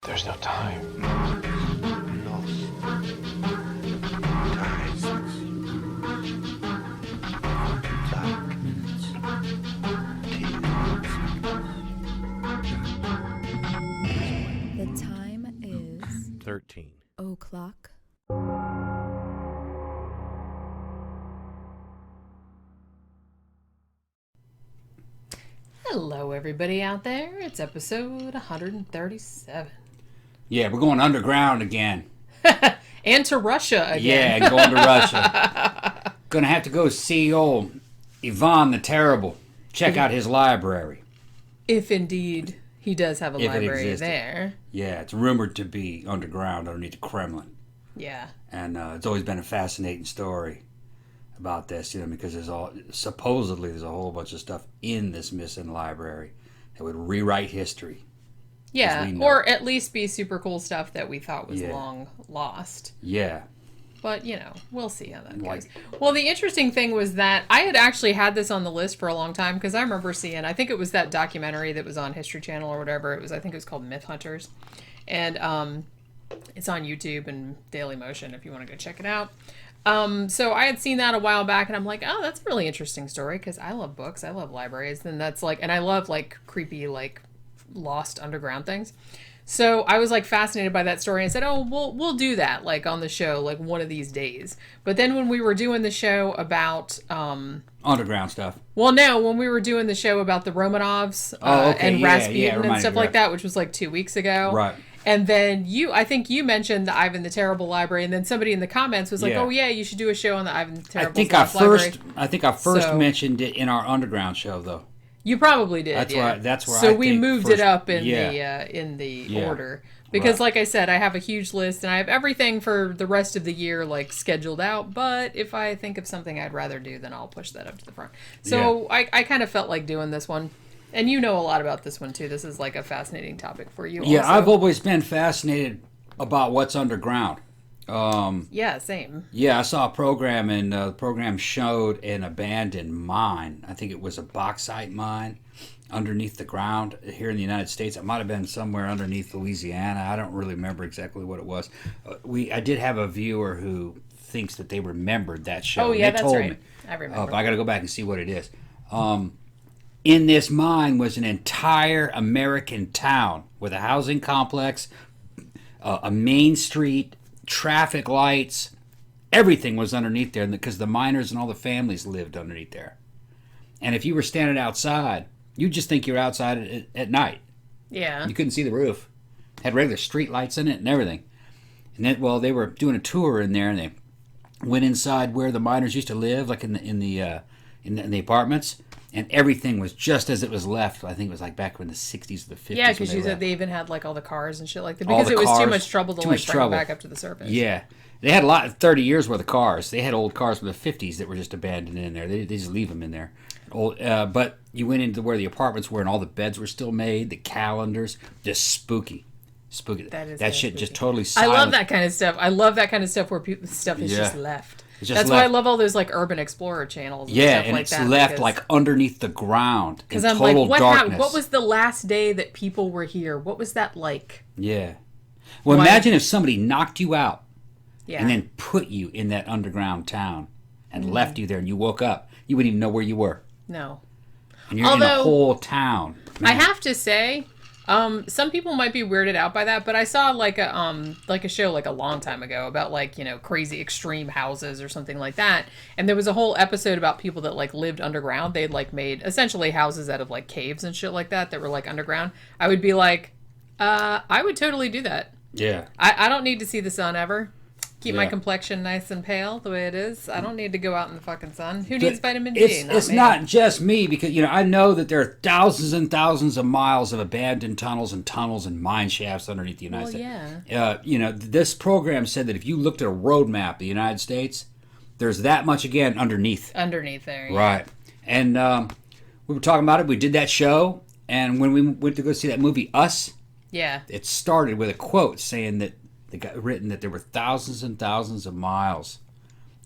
There's no time. The time is 13 o'clock. Hello, everybody out there. It's episode 137. Yeah, we're going underground again. And to Russia again. Yeah, going to Russia. Gonna have to go see old Ivan the Terrible. Check out his library. If indeed he does have a If it library existed. there. Yeah, it's rumored to be underground underneath the Kremlin. Yeah. And it's always been a fascinating story about this, because supposedly there's a whole bunch of stuff in this missing library that would rewrite history. Yeah, we know. or at least be super cool stuff that we thought was Yeah. long lost. Yeah. But, we'll see how that goes. Well, the interesting thing was that I had actually had this on the list for a long time because I remember seeing, I think it was that documentary that was on History Channel or whatever. I think it was called Myth Hunters. And it's on YouTube and Daily Motion if you want to go check it out. So I had seen that a while back and I'm like, oh, that's a really interesting story because I love books. I love libraries. And that's like, and I love like creepy, like lost underground things. So I was like fascinated by that story and said, oh, we'll do that like on the show, like one of these days. But then when we were doing the show about, Underground stuff. well, no, when we were doing the show about the Romanovs and Yeah, Rasputin and stuff me, like right. that, which was like 2 weeks ago. Right. And then I think you mentioned the Ivan the Terrible library, and then somebody in the comments was like, Yeah. "Oh yeah, you should do a show on the Ivan the Terrible I think library." I first So- mentioned it in our underground show though. You probably did. That's yeah. where So I we think moved first- it up in yeah. the order because, Right. like I said, I have a huge list and I have everything for the rest of the year like scheduled out. But if I think of something I'd rather do, then I'll push that up to the front. So I kind of felt like doing this one. And you know a lot about this one too. This is like a fascinating topic for you. Yeah, also. I've always been fascinated about what's underground. Yeah, same. Yeah, I saw a program, and the program showed an abandoned mine. I think it was a bauxite mine underneath the ground here in the United States. It might have been somewhere underneath Louisiana. I don't really remember exactly what it was. I did have a viewer who thinks that they remembered that show. Oh yeah, and they that's told right. me. I remember. But I got to go back and see what it is. In this mine was an entire American town with a housing complex, a main street, traffic lights. Everything was underneath there because the miners and all the families lived underneath there. And if you were standing outside, you'd just think you were outside at night. Yeah. You couldn't see the roof. Had regular street lights in it and everything. And then, they were doing a tour in there, and they went inside where the miners used to live, like in the apartments. And everything was just as it was left. I think it was like back in the 60s or the 50s. Yeah, because you said left. they even had like all the cars and shit like that All because the it was too cars, much trouble to too like much bring trouble. them back up to the surface. Yeah. They had 30 years worth of cars. They had old cars from the 50s that were just abandoned in there. They just leave them in there. But you went into where the apartments were and all the beds were still made, the calendars, just spooky. Spooky. That shit just totally silent. I love that kind of stuff. I love that kind of stuff where stuff is Yeah. just left. It's just That's why I left. love all those like urban explorer channels and Yeah, stuff and like it's that. left because- like underneath the ground in Because I'm total like, darkness. what was the last day that people were here? What was that like? Yeah. Well, Why- imagine if somebody knocked you out Yeah. and then put you in that underground town and Mm-hmm. left you there and you woke up. You wouldn't even know where you were. No. And you're in a Although- whole town. I have to say, some people might be weirded out by that, but I saw like a show like a long time ago about like, crazy extreme houses or something like that. And there was a whole episode about people that like lived underground. They'd like made essentially houses out of like caves and shit like that were like underground. I would be like, I would totally do that. Yeah. I don't need to see the sun ever. Keep my Yeah. complexion nice and pale the way it is. I don't need to go out in the fucking sun. Who needs vitamin D? It's me. not just me because I know that there are thousands and thousands of miles of abandoned tunnels and mine shafts underneath the United Well, States. This program said that if you looked at a road map of the United States, there's that much again underneath. Underneath there. Yeah. Right. And we were talking about it. We did that show, and when we went to go see that movie Us, Yeah. it started with a quote saying that they got written that there were thousands and thousands of miles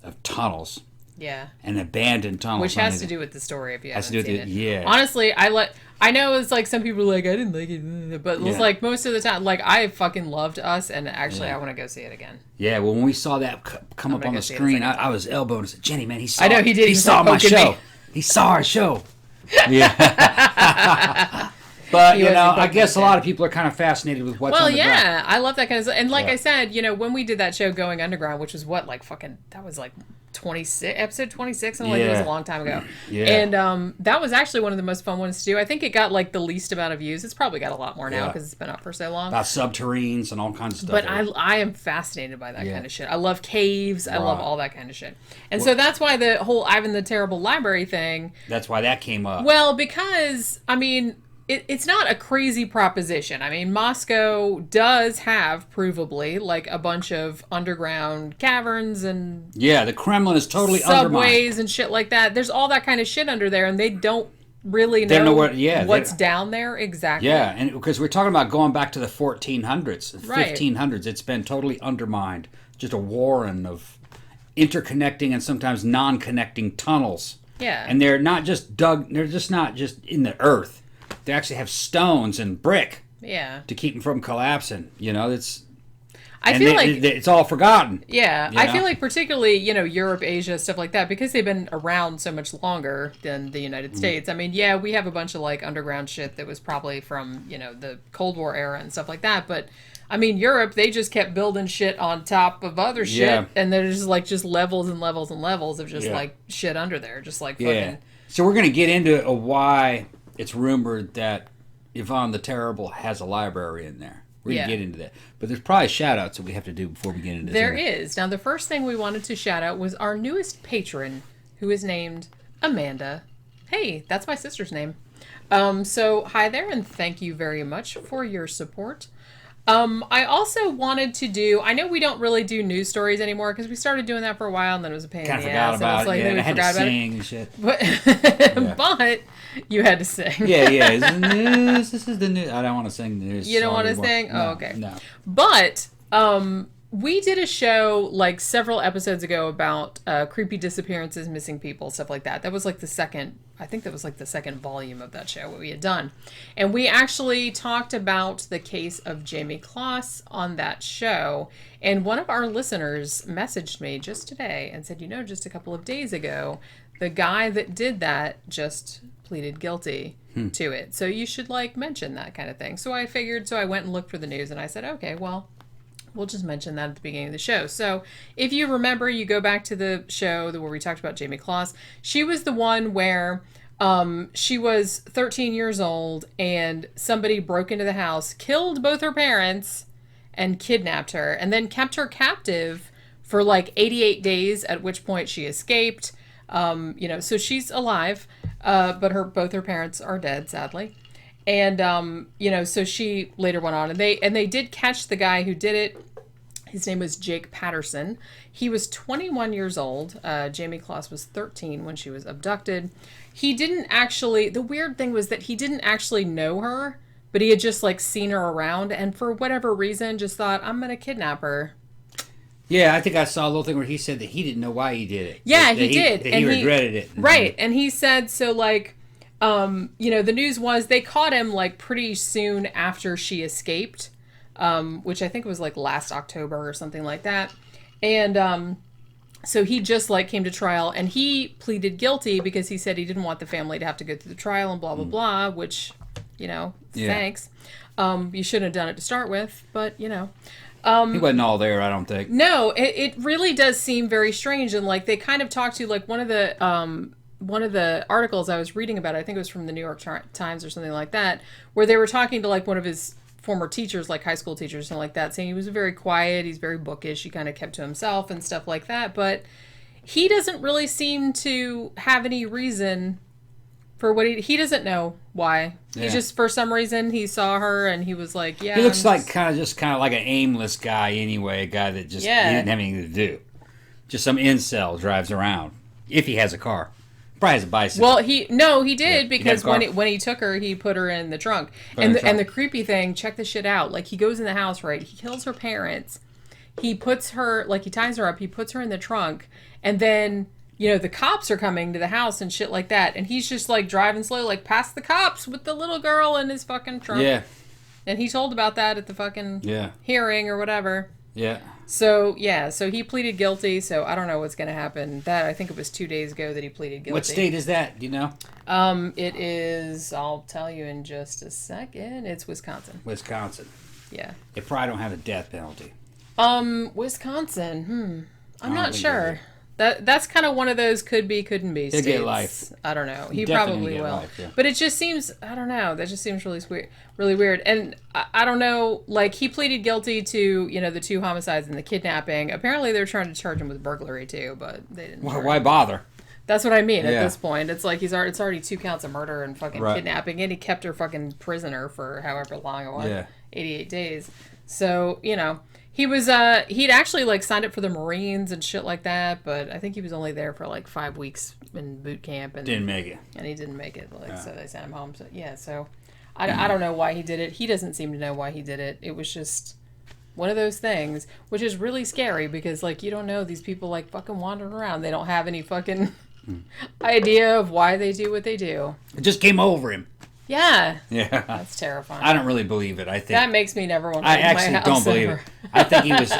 of tunnels Yeah. And abandoned tunnels. Which has to do with the story if you haven't seen it. Yeah. Honestly, I know it's like some people are like, I didn't like it, but it's like most of the time, like I fucking loved Us, and actually I want to go see it again. Yeah, well, when we saw that come up on the screen, I was elbowing and said, Jenny, man, he saw I know he did. He saw my show. He saw our show. Yeah. But, I guess a lot of people are kind of fascinated with what's on the ground. I love that kind of stuff. And like I said, when we did that show Going Underground, which was what, like fucking, that was like 26, episode 26, and it was a long time ago. Yeah. And that was actually one of the most fun ones to do. I think it got like the least amount of views. It's probably got a lot more now because it's been up for so long. About subterranes and all kinds of stuff. But I am fascinated by that kind of shit. I love caves. I love all that kind of shit. And so that's why the whole Ivan the Terrible library thing. That's why that came up. Well, because, I mean, it's not a crazy proposition. I mean, Moscow does have, provably, like a bunch of underground caverns and... Yeah, the Kremlin is totally subways undermined. And shit like that. There's all that kind of shit under there, and they don't really know what's down there exactly. Yeah, and because we're talking about going back to the 1400s, 1500s, it's been totally undermined. Just a warren of interconnecting and sometimes non-connecting tunnels. Yeah. And they're not just they're just not just in the earth. They actually have stones and brick. Yeah. To keep them from collapsing. It's all forgotten. Yeah. I feel like particularly, Europe, Asia, stuff like that, because they've been around so much longer than the United States. I mean, yeah, we have a bunch of like underground shit that was probably from, the Cold War era and stuff like that. But I mean, Europe, they just kept building shit on top of other shit. And there's just levels and levels and levels of just like shit under there. Just like fucking. Yeah. So we're going to get into why it's rumored that Ivan the Terrible has a library in there. We're going to get into that. But there's probably shout-outs that we have to do before we get into this. There is. Now, the first thing we wanted to shout out was our newest patron, who is named Amanda. Hey, that's my sister's name. So, hi there, and thank you very much for your support. I also wanted to do, I know we don't really do news stories anymore because we started doing that for a while and then it was a pain in the ass. Kind of forgot about it. Then I had to sing and shit. But you had to sing. Yeah. Is the news? This is the news. I don't want to sing the news. You don't want to sing? No, oh, okay. No. But, we did a show like several episodes ago about creepy disappearances, missing people, stuff like that. That was like the second volume of that show what we had done. And we actually talked about the case of Jamie Kloss on that show. And one of our listeners messaged me just today and said, just a couple of days ago, the guy that did that just pleaded guilty to it. So you should like mention that kind of thing. So I went and looked for the news and I said, okay, well, we'll just mention that at the beginning of the show. So if you remember, you go back to the show where we talked about Jamie Kloss. She was the one where she was 13 years old and somebody broke into the house, killed both her parents, and kidnapped her, and then kept her captive for like 88 days, at which point she escaped. So she's alive, but both her parents are dead, sadly. And, so she later went on, and they did catch the guy who did it. His name was Jake Patterson. He was 21 years old. Jamie Kloss was 13 when she was abducted. He didn't actually, the weird thing was that he didn't actually know her, but he had just like seen her around and for whatever reason just thought, I'm going to kidnap her. Yeah, I think I saw a little thing where he said that he didn't know why he did it. Yeah, he did. That he regretted it. Right. And he said, so like, the news was they caught him like pretty soon after she escaped, which I think was like last October or something like that. And so he just like came to trial and he pleaded guilty because he said he didn't want the family to have to go through the trial and blah, blah, blah, which, thanks. You shouldn't have done it to start with, but, he wasn't all there, I don't think. No, it really does seem very strange. And like they kind of talked to like one of the articles I was reading about, I think it was from the New York Times or something like that, where they were talking to like one of his former teachers, like high school teachers and like that, saying he was very quiet, he's very bookish, he kind of kept to himself and stuff like that. But he doesn't really seem to have any reason for what he doesn't know why. Yeah. He just, for some reason, he saw her and he was like, yeah. He looks like kind of like an aimless guy anyway, a guy that just he didn't have anything to do. Just some incel drives around, if he has a car. Probably has a bicycle. Well, he did because when he took her, he put her in the trunk. And the creepy thing, check this shit out. Like he goes in the house, right? He kills her parents. He puts her, like he ties her up. He puts her in the trunk, and then the cops are coming to the house and shit like that. And he's just like driving slow, like past the cops with the little girl in his fucking trunk. Yeah. And he told about that at the fucking hearing or whatever. Yeah. So he pleaded guilty. So I don't know what's going to happen. I think it was 2 days ago that he pleaded guilty. What state is that? Do you know? It is, I'll tell you in just a second. It's Wisconsin. Wisconsin. Yeah. They probably don't have a death penalty. Wisconsin. I'm not sure. That's kind of one of those could be, couldn't be states. He'll get life. I don't know. He Definitely probably will. Life, yeah. But it just seems, I don't know. That just seems really weird. And I don't know, like he pleaded guilty to, the 2 homicides and the kidnapping. Apparently they're trying to charge him with burglary too, but they didn't. Why bother? That's what I mean at this point. It's like it's already 2 counts of murder and fucking kidnapping, and he kept her fucking prisoner for however long it was. 88 days. So, he was he'd actually like signed up for the Marines and shit like that, but I think he was only there for like 5 weeks in boot camp and didn't make it. And he didn't make it, so they sent him home. So I don't know why he did it. He doesn't seem to know why he did it. It was just one of those things, which is really scary because like you don't know, these people like fucking wandering around. They don't have any fucking idea of why they do what they do. It just came over him. Yeah. Yeah. That's terrifying. I don't really believe it. I think that makes me never want to I leave my actually house don't believe ever. it. I think he was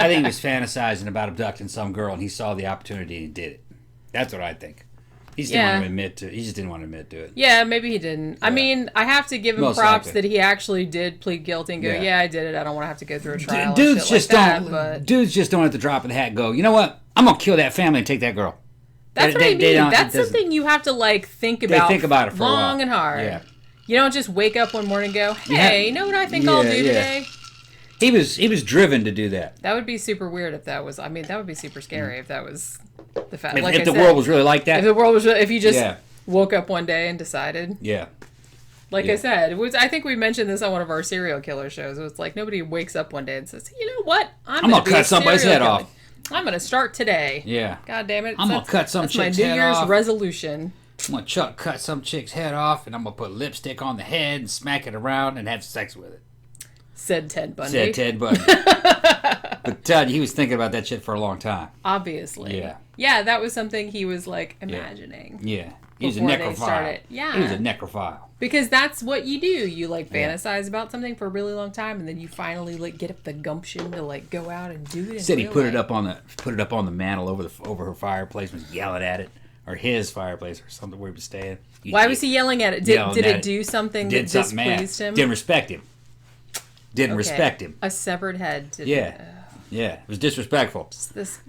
fantasizing about abducting some girl and he saw the opportunity and he did it. That's what I think. He just didn't want to admit to it. He just didn't want to admit to it. Yeah, maybe he didn't. Yeah. I mean, I have to give him Most props likely. that he actually did plead guilty and go, yeah, I did it. I don't want to have to go through a trial. Dudes and shit just like don't. That, but dudes just don't at the drop of the hat go, you know what? I'm gonna kill that family and take that girl. That's what I mean. That's something you have to like think about. They think about it for long a while. And hard. Yeah. You don't just wake up one morning and go, hey, you know what I think I'll do today? He was driven to do that. That would be super weird if that was. I mean, that would be super scary if that was the fact. If the world was really like that. If the world was, if you just woke up one day and decided. Yeah. Like I said, it was. I think we mentioned this on one of our serial killer shows. It was like nobody wakes up one day and says, you know what? I'm gonna cut somebody's head off. I'm gonna start today. Yeah. God damn it! I'm gonna cut some chick's head off. My New Year's off. resolution. I'm gonna cut some chick's head off, and I'm gonna put lipstick on the head and smack it around and have sex with it. Said Ted Bundy. Said Ted Bundy. But Ted, he was thinking about that shit for a long time. Obviously. Yeah. Yeah, that was something he was like imagining. Yeah. He was a necrophile. Yeah. He was a necrophile. Because that's what you do. You like fantasize about something for a really long time, and then you finally like get up the gumption to like go out and do it. Said he put it up on the mantle over her fireplace, was yelling at it. Or his fireplace or something where he was staying. Why was he yelling at it? Did it do something that displeased him? Didn't respect him. Didn't respect him. A severed head. Yeah. It was disrespectful. Just this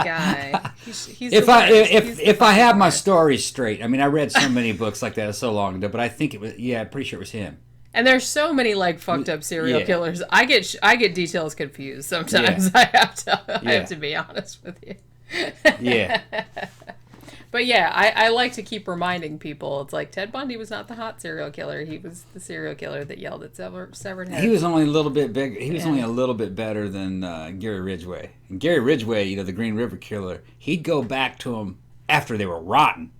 guy. He's if I have my stories straight, I mean, I read so many books like that so long ago, but I think it was, I'm pretty sure it was him. And there's so many like fucked up serial killers. I get details confused sometimes. I have to be honest with you. Yeah. But yeah, I like to keep reminding people. It's like Ted Bundy was not the hot serial killer. He was the serial killer that yelled at severed heads. He was only a little bit bigger. He was only a little bit better than Gary Ridgway. And Gary Ridgway, the Green River Killer, he'd go back to him after they were rotten.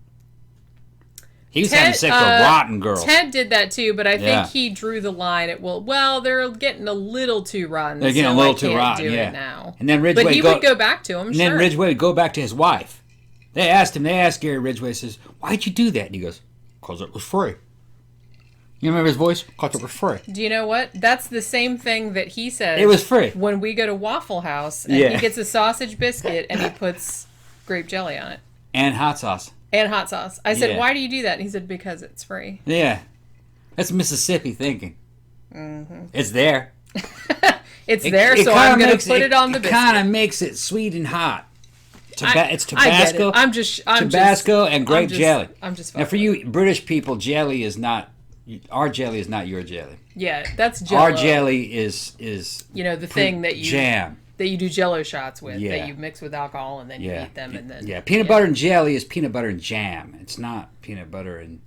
He was having sex with rotten girls. Ted did that too, but I think he drew the line at well, they're getting a little too rotten. They're getting a little too rotten. Do it now. And then Ridgway, but he would go back to him. And then Ridgway would go back to his wife. They asked Gary Ridgway, says, "Why'd you do that?" And he goes, "'Cause it was free." You remember his voice? "'Cause it was free." Do you know what? That's the same thing that he says. It was free. When we go to Waffle House and he gets a sausage biscuit and he puts grape jelly on it. And hot sauce. I said, why do you do that? And he said, because it's free. Yeah. That's Mississippi thinking. Mm-hmm. It's there. It's there, so I'm going to put it on the biscuit. It kind of makes it sweet and hot. It's Tabasco. I get it. Tabasco and grape jelly. I'm just now, for you British people, jelly is not... Our jelly is not your jelly. Yeah, that's Jello. Our jelly is the thing that you... Jam. That you do Jello shots with, that you mix with alcohol and then you eat them and then... Yeah, peanut butter and jelly is peanut butter and jam. It's not peanut butter and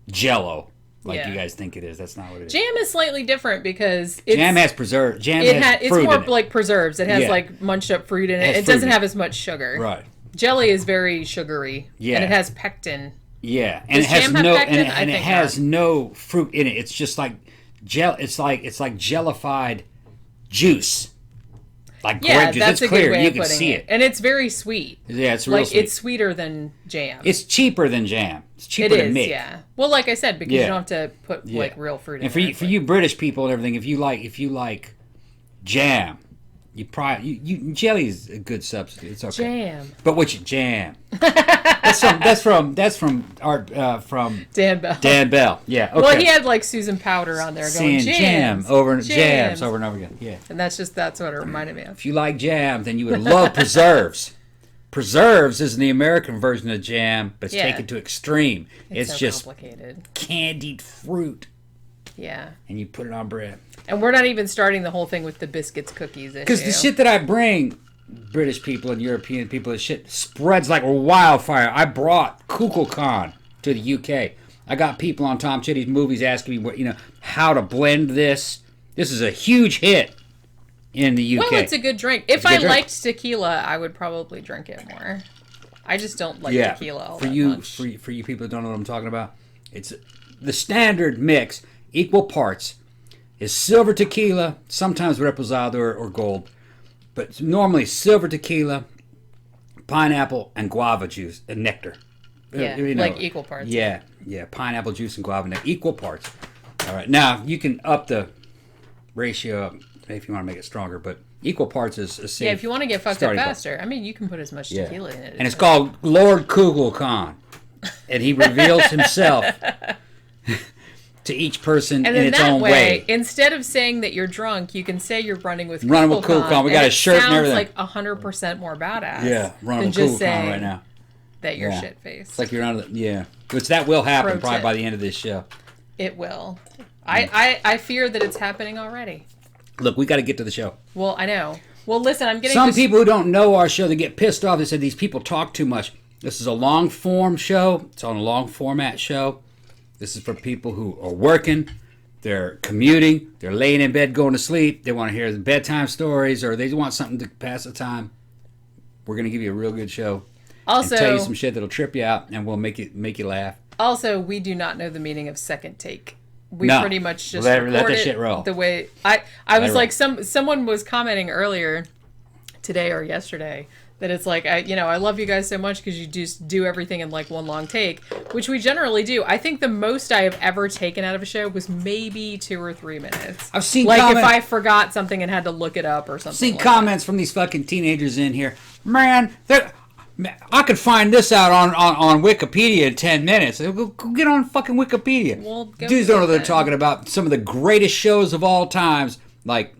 Jello like you guys think it is. That's not what it is. Jam is slightly different because it's... Jam has preserved. It's more like preserves. It has like munched up fruit in it. It doesn't have as much sugar. Right. Jelly is very sugary. Yeah. And it has pectin. Yeah, and it has it has no fruit in it. It's just like it's like jellified juice. Like Yeah, grape juice. that's It's a good clear. way You of can putting see it. it. And it's very sweet. Yeah, it's real like sweet. it's sweeter than jam. It's cheaper than jam. It's cheaper It to is, make. yeah. Well, like I said, because you don't have to put like real fruit in And for there. you, for you British people and everything, if you like jam, you probably jelly's a good substitute. It's okay. Jam. But what you jam? that's from Dan Bell. Dan Bell. Yeah. Okay. Well, he had like Susan Powder on there going saying jam over jams. jams over and over again. Yeah. And that's what it reminded me of. If you like jam, then you would love preserves. Preserves is the American version of jam, but it's taken to extreme. It's so just complicated. candied fruit. Yeah. And you put it on bread. And we're not even starting the whole thing with the biscuits, cookies issue. Because the shit that I bring, British people and European people, the shit spreads like wildfire. I brought Kukulkan to the UK. I got people on Tom Chitty's movies asking me, how to blend this. This is a huge hit in the UK. Well, it's a good drink. If I liked tequila, I would probably drink it more. I just don't like tequila all that much. For you people that don't know what I'm talking about, it's the standard mix, equal parts, is silver tequila, sometimes reposado or gold, but normally silver tequila, pineapple, and guava juice and nectar. Yeah, like equal parts. Yeah, pineapple juice and guava nectar, equal parts. All right, now you can up the ratio up if you want to make it stronger, but equal parts is a safe. Yeah, if you want to get fucked up starting point. faster, I mean, you can put as much tequila in it. And it's called Lord Kukulkan, and he reveals himself to each person and in in its that own way, way. Instead of saying that you're drunk, you can say you're running with Running with Kukulkan. We got a shirt and everything. It sounds like 100% more badass. Yeah, running with than just Kukulkan saying right now. that you're Yeah. shit-faced. It's like you're on the which that will happen Pro probably tip. by the end of this show. It will. I fear that it's happening already. Look, we got to get to the show. Well, I know. Well, listen, I'm getting Some people who don't know our show, they get pissed off. They said these people talk too much. This is a long form show. It's on a long format show. This is for people who are working, they're commuting, they're laying in bed going to sleep, they want to hear the bedtime stories, or they want something to pass the time. We're going to give you a real good show. Also, and tell you some shit that'll trip you out, and we'll make you laugh. Also, we do not know the meaning of second take. We No. pretty much just Let record that it shit roll. the way I was it like someone was commenting earlier today or yesterday that it's like I love you guys so much because you just do everything in like one long take, which we generally do. I think the most I have ever taken out of a show was maybe 2 or 3 minutes. I've seen like comment- if I forgot something and had to look it up or something. Seen like comments from these fucking teenagers in here. Man, I could find this out on Wikipedia in 10 minutes. Go get on fucking Wikipedia. Well, go Dudes do don't know it they're then. talking about some of the greatest shows of all times. Like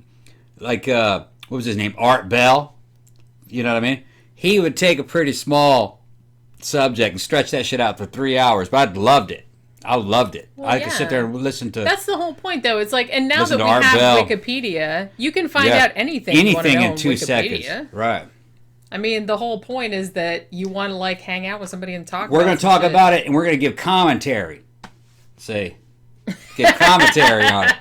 what was his name? Art Bell. You know what I mean? He would take a pretty small subject and stretch that shit out for 3 hours. But I loved it. I loved it. Well, I could sit there and listen to That's the whole point, though. It's like, and now Listen that to we Art have Bell. Wikipedia, you can find out anything you want to know in on 2 Wikipedia. seconds. Right. I mean, the whole point is that you want to like hang out with somebody and talk. We're going about to talk shit. about it, and we're going to give commentary. Give commentary on it.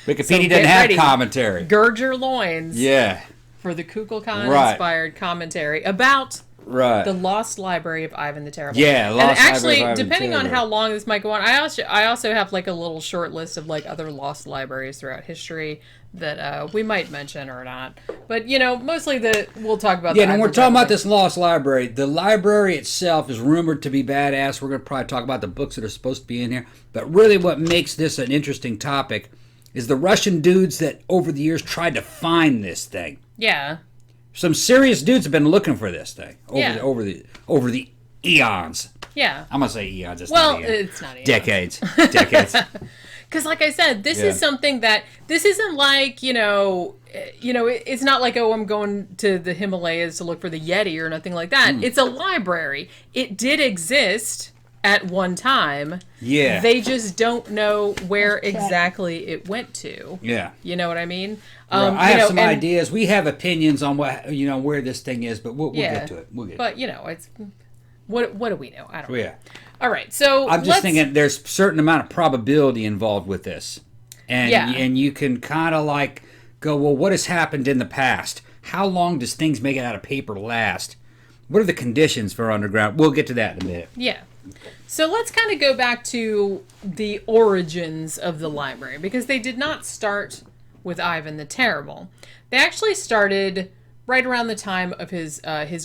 Wikipedia So doesn't get have ready. commentary. Gird your loins Yeah, for the Kukulkan Right. inspired commentary about right. the Lost Library of Ivan the Terrible. Yeah, and Lost actually, Library of Ivan the depending on Terrible. how long this might go on, I also have like a little short list of like other lost libraries throughout history that we might mention or not. But mostly we'll talk about. Yeah, the and we're Ivan talking about Terrible. this lost library. The library itself is rumored to be badass. We're going to probably talk about the books that are supposed to be in here. But really what makes this an interesting topic is the Russian dudes that over the years tried to find this thing. Yeah. Some serious dudes have been looking for this thing Yeah. over the eons. Yeah. I'm going to say eons. It's Well, not eons. it's not. Decades. Decades. Because, like I said, this Yeah. is something that this isn't like it's not like I'm going to the Himalayas to look for the Yeti or nothing like that. It's a library. It did exist at one time. Yeah. They just don't know where exactly it went to. Yeah. You know what I mean? I have some ideas. We have opinions on where this thing is, but we'll Yeah. get to it. We'll get But it's what do we know? I don't know. Yeah. All right, so I'm just thinking there's a certain amount of probability involved with this. And you can kind of like go, well, what has happened in the past? How long does things make it out of paper last? What are the conditions for underground? We'll get to that in a minute. Yeah. So let's kind of go back to the origins of the library, because they did not start with Ivan the Terrible. They actually started right around the time of his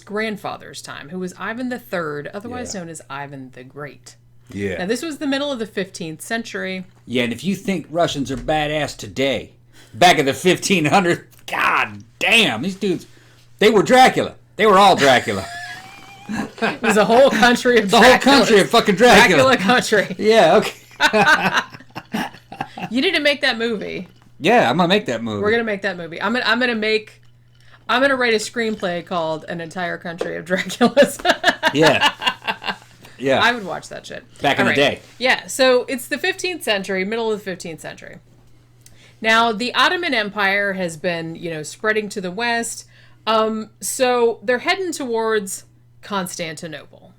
grandfather's time, who was Ivan the Third, otherwise known as Ivan the Great. Yeah. Now, this was the middle of the 15th century. Yeah, and if you think Russians are badass today, back in the 1500s, god damn, these dudes, they were Dracula. They were all Dracula. It was a whole country of The whole country of fucking Dracula. Dracula country. Yeah, okay. You need to make that movie. Yeah, I'm gonna make that movie. We're gonna make that movie. I'm gonna write a screenplay called An Entire Country of Draculas. Yeah. Yeah. I would watch that shit. Back in the day. Yeah, so it's the 15th century, middle of the 15th century. Now, the Ottoman Empire has been, spreading to the west. So they're heading towards Constantinople.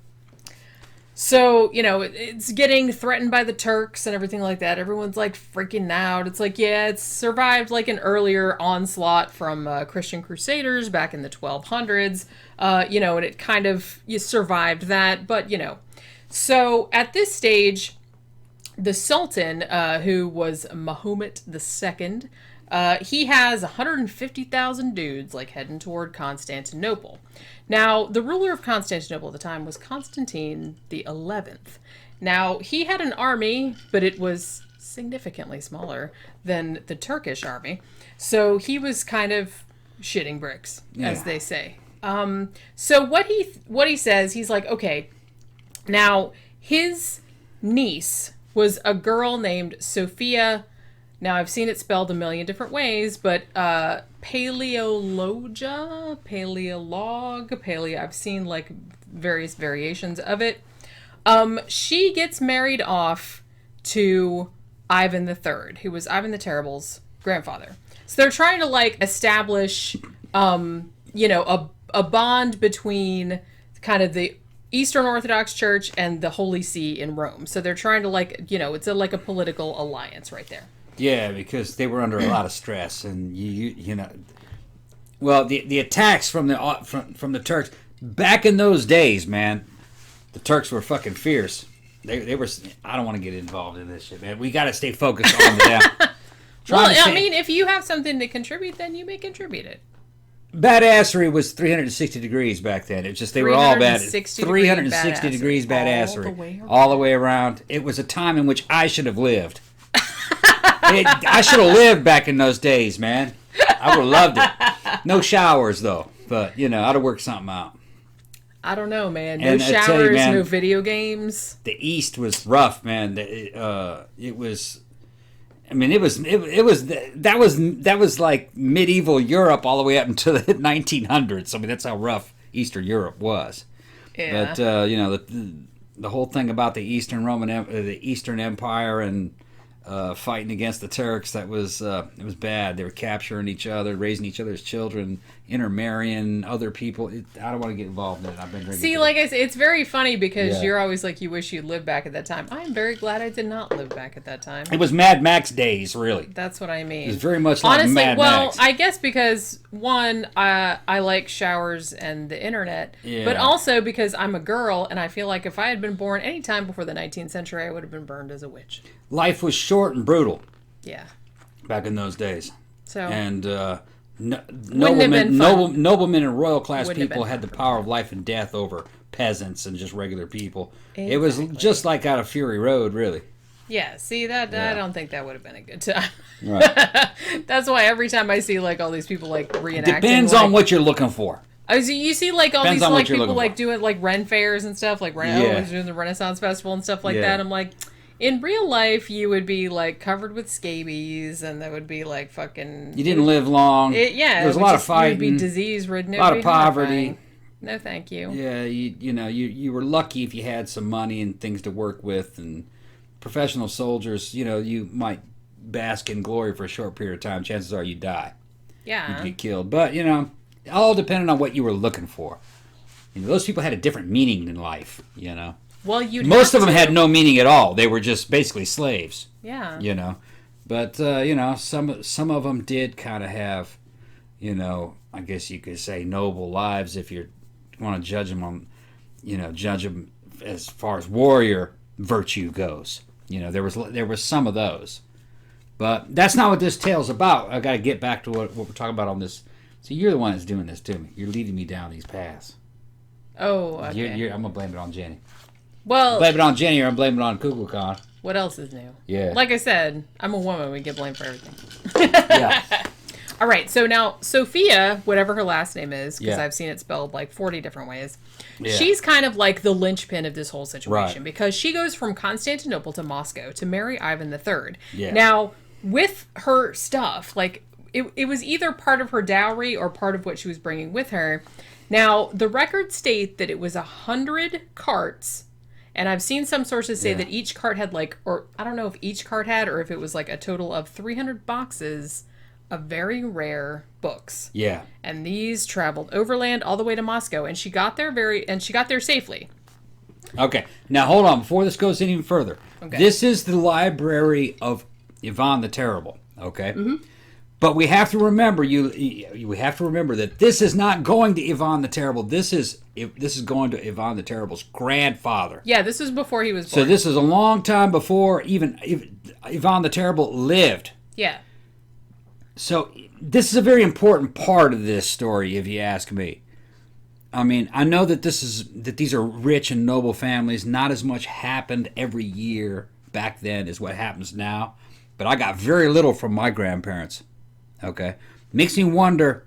So, it's getting threatened by the Turks and everything like that. Everyone's like freaking out. It's like, yeah, it's survived like an earlier onslaught from Christian Crusaders back in the 1200s. And it kind of survived that. But, So at this stage, the Sultan, who was Mahomet II, he has 150,000 dudes like heading toward Constantinople. Now, the ruler of Constantinople at the time was Constantine XI. Now, he had an army, but it was significantly smaller than the Turkish army. So he was kind of shitting bricks, as they say. So what he says, he's like, okay, now his niece was a girl named Sophia. Now, I've seen it spelled a million different ways, but Paleologue, I've seen like various variations of it. She gets married off to Ivan III, who was Ivan the Terrible's grandfather. So they're trying to like establish, a bond between kind of the Eastern Orthodox Church and the Holy See in Rome. So they're trying to it's like a political alliance right there. Yeah, because they were under a lot of stress, and well, the attacks from the Turks back in those days, man, the Turks were fucking fierce. They were. I don't want to get involved in this shit, man. We got to stay focused on them. Well, I mean, if you have something to contribute, then you may contribute it. Badassery was 360 degrees back then. It's just they were all bad. 360 degrees badassery. All the way around. It was a time in which I should have lived. I should have lived back in those days, man. I would have loved it. No showers, though. But, I'd have worked something out. I don't know, man. No showers, man, no video games. The East was rough, man. It was... I mean, that was like medieval Europe all the way up until the 1900s. I mean, that's how rough Eastern Europe was. Yeah. But the whole thing about the Eastern Empire and fighting against the Turks, it was bad. They were capturing each other, raising each other's children, intermarrying other people. I don't want to get involved in it. I've been drinking. See, like I said, it's very funny because you're always like, you wish you'd lived back at that time. I'm very glad I did not live back at that time. It was Mad Max days, really. That's what I mean. It was very much like honestly, Mad Max. Well, I guess because, one, I like showers and the internet, Yeah. but also because I'm a girl, and I feel like if I had been born any time before the 19th century, I would have been burned as a witch. Life was short and brutal. Yeah. Back in those days. So. And noblemen and royal class people had the power of life and death over peasants and just regular people. Exactly. It was just like out of Fury Road, really. Yeah, see, I don't think that would have been a good time. Right. That's why every time I see like all these people like reenacting. Depends on what you're looking for. Oh, so you see like all these like people like doing like Ren fairs and stuff, like doing the Renaissance Festival and stuff like that. I'm like, in real life, you would be like covered with scabies, and that would be like fucking. You didn't live long. There was a lot of fighting. You'd be disease ridden. A lot of poverty. No, thank you. Yeah, you were lucky if you had some money and things to work with, and professional soldiers, you might bask in glory for a short period of time. Chances are you'd die. Yeah. You'd get killed, but all depended on what you were looking for. Those people had a different meaning in life. Well, most of them had no meaning at all. They were just basically slaves. Yeah. But some of them did kind of have, I guess you could say noble lives if you want to judge them on, judge them as far as warrior virtue goes. There was some of those. But that's not what this tale's about. I got to get back to what we're talking about on this. See, you're the one that's doing this to me. You're leading me down these paths. Oh, okay. I'm going to blame it on Jenny. Well, blame it on Jenny, or I'm blaming it on KugelCon. What else is new? Yeah. Like I said, I'm a woman. We get blamed for everything. Yeah. All right. So now, Sophia, whatever her last name is, because Yeah. I've seen it spelled like 40 different ways, Yeah. she's kind of like the linchpin of this whole situation Right. because she goes from Constantinople to Moscow to marry Ivan III. Yeah. Now, with her stuff, like, it was either part of her dowry or part of what she was bringing with her. Now, the records state that it was 100 carts. And I've seen some sources say that each cart had or I don't know if each cart had or if it was like a total of 300 boxes of very rare books. Yeah. And these traveled overland all the way to Moscow, and she got there safely. Okay. Now, hold on. Before this goes any further. Okay. This is the library of Ivan the Terrible. Okay? Mm-hmm. But we have to remember we have to remember that this is not going to Ivan the Terrible. This is going to Ivan the Terrible's grandfather. Yeah, this was before he was born. So this is a long time before even Ivan the Terrible lived. Yeah. So this is a very important part of this story, if you ask me. I mean, I know that these are rich and noble families. Not as much happened every year back then as what happens now. But I got very little from my grandparents. Okay? Makes me wonder,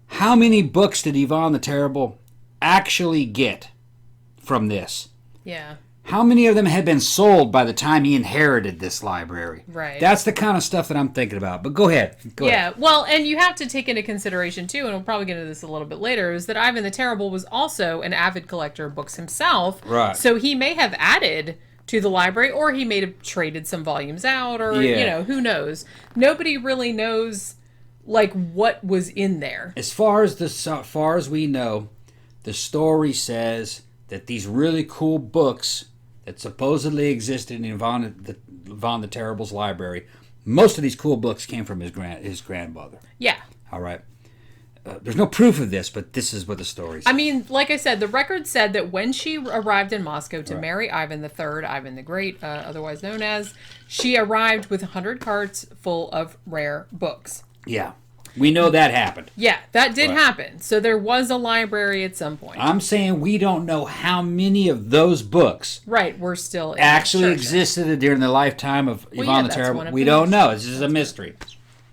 how many books did Ivan the Terrible actually get from this? Yeah. How many of them had been sold by the time he inherited this library? Right. That's the kind of stuff that I'm thinking about. But go ahead. Go ahead. Well, and you have to take into consideration, too, and we'll probably get into this a little bit later, is that Ivan the Terrible was also an avid collector of books himself. Right. So he may have added to the library, or he may have traded some volumes out, or, who knows. Nobody really knows, what was in there. As far as we know, the story says that these really cool books that supposedly existed in Ivan the Terrible's library, most of these cool books came from his grandmother. Yeah. All right. There's no proof of this, but this is what the story says. I mean, like I said, the record said that when she arrived in Moscow to marry Ivan III, Ivan the Great, otherwise known as, she arrived with 100 carts full of rare books. Yeah. We know that happened. Yeah, that did happen. So there was a library at some point. I'm saying we don't know how many of those books we're still actually existed during the lifetime of Ivan the Terrible. We don't know. It's just a mystery.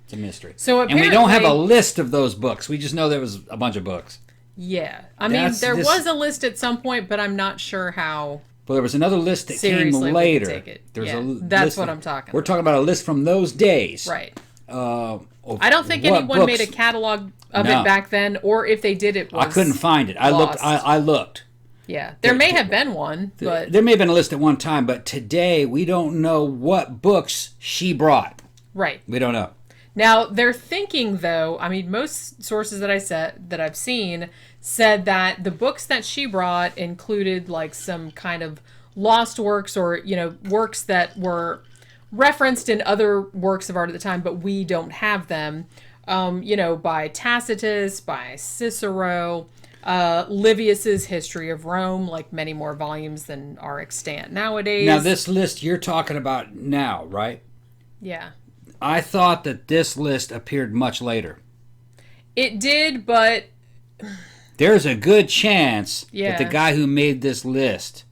It's a mystery. So and we don't have a list of those books. We just know there was a bunch of books. Yeah. I mean, there was a list at some point, but I'm not sure how. Well, there was another list that came later. Take it. That's what I'm talking about. We're talking about a list from those days. Right. I don't think anyone made a catalog of it back then, or if they did, it was I couldn't find it. I looked. Yeah, there may have been one, but there may have been a list at one time. But today we don't know what books she brought. Right. We don't know. Now they're thinking, though. I mean, most sources that I've seen said that the books that she brought included some kind of lost works, or works that were referenced in other works of art at the time, but we don't have them. By Tacitus, by Cicero, Livius's History of Rome, many more volumes than are extant nowadays. Now, this list you're talking about now, right? Yeah. I thought that this list appeared much later. It did, but there's a good chance that the guy who made this list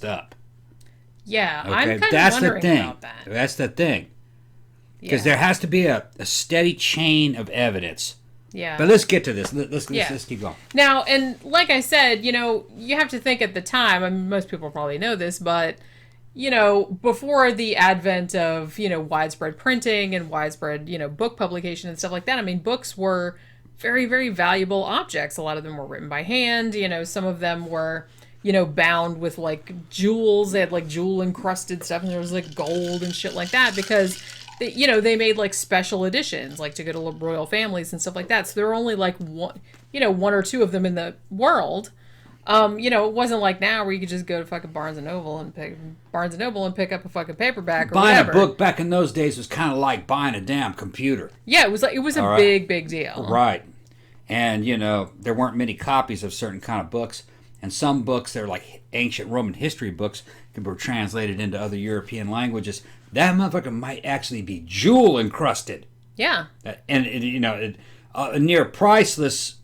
up. Yeah, okay? I'm kind of wondering about that. That's the thing. Because there has to be a steady chain of evidence. Yeah. But let's get to this. Let's keep going. Now, and like I said, you have to think at the time, I mean, most people probably know this, but, before the advent of, widespread printing and widespread, book publication and stuff like that, I mean, books were very, very valuable objects. A lot of them were written by hand. Some of them were bound with jewels. They had jewel encrusted stuff, and there was gold and shit like that, because they made special editions to go to royal families and stuff like that. So there were only one or two of them in the world. It wasn't like now where you could just go to fucking Barnes and Noble and pick up a fucking paperback or buying whatever. A book back in those days was kind of like buying a damn computer. Yeah, it was a big deal. Right. And there weren't many copies of certain kind of books. And some books, they're like ancient Roman history books, were translated into other European languages. that motherfucker might actually be jewel encrusted. Yeah. And you know, a near priceless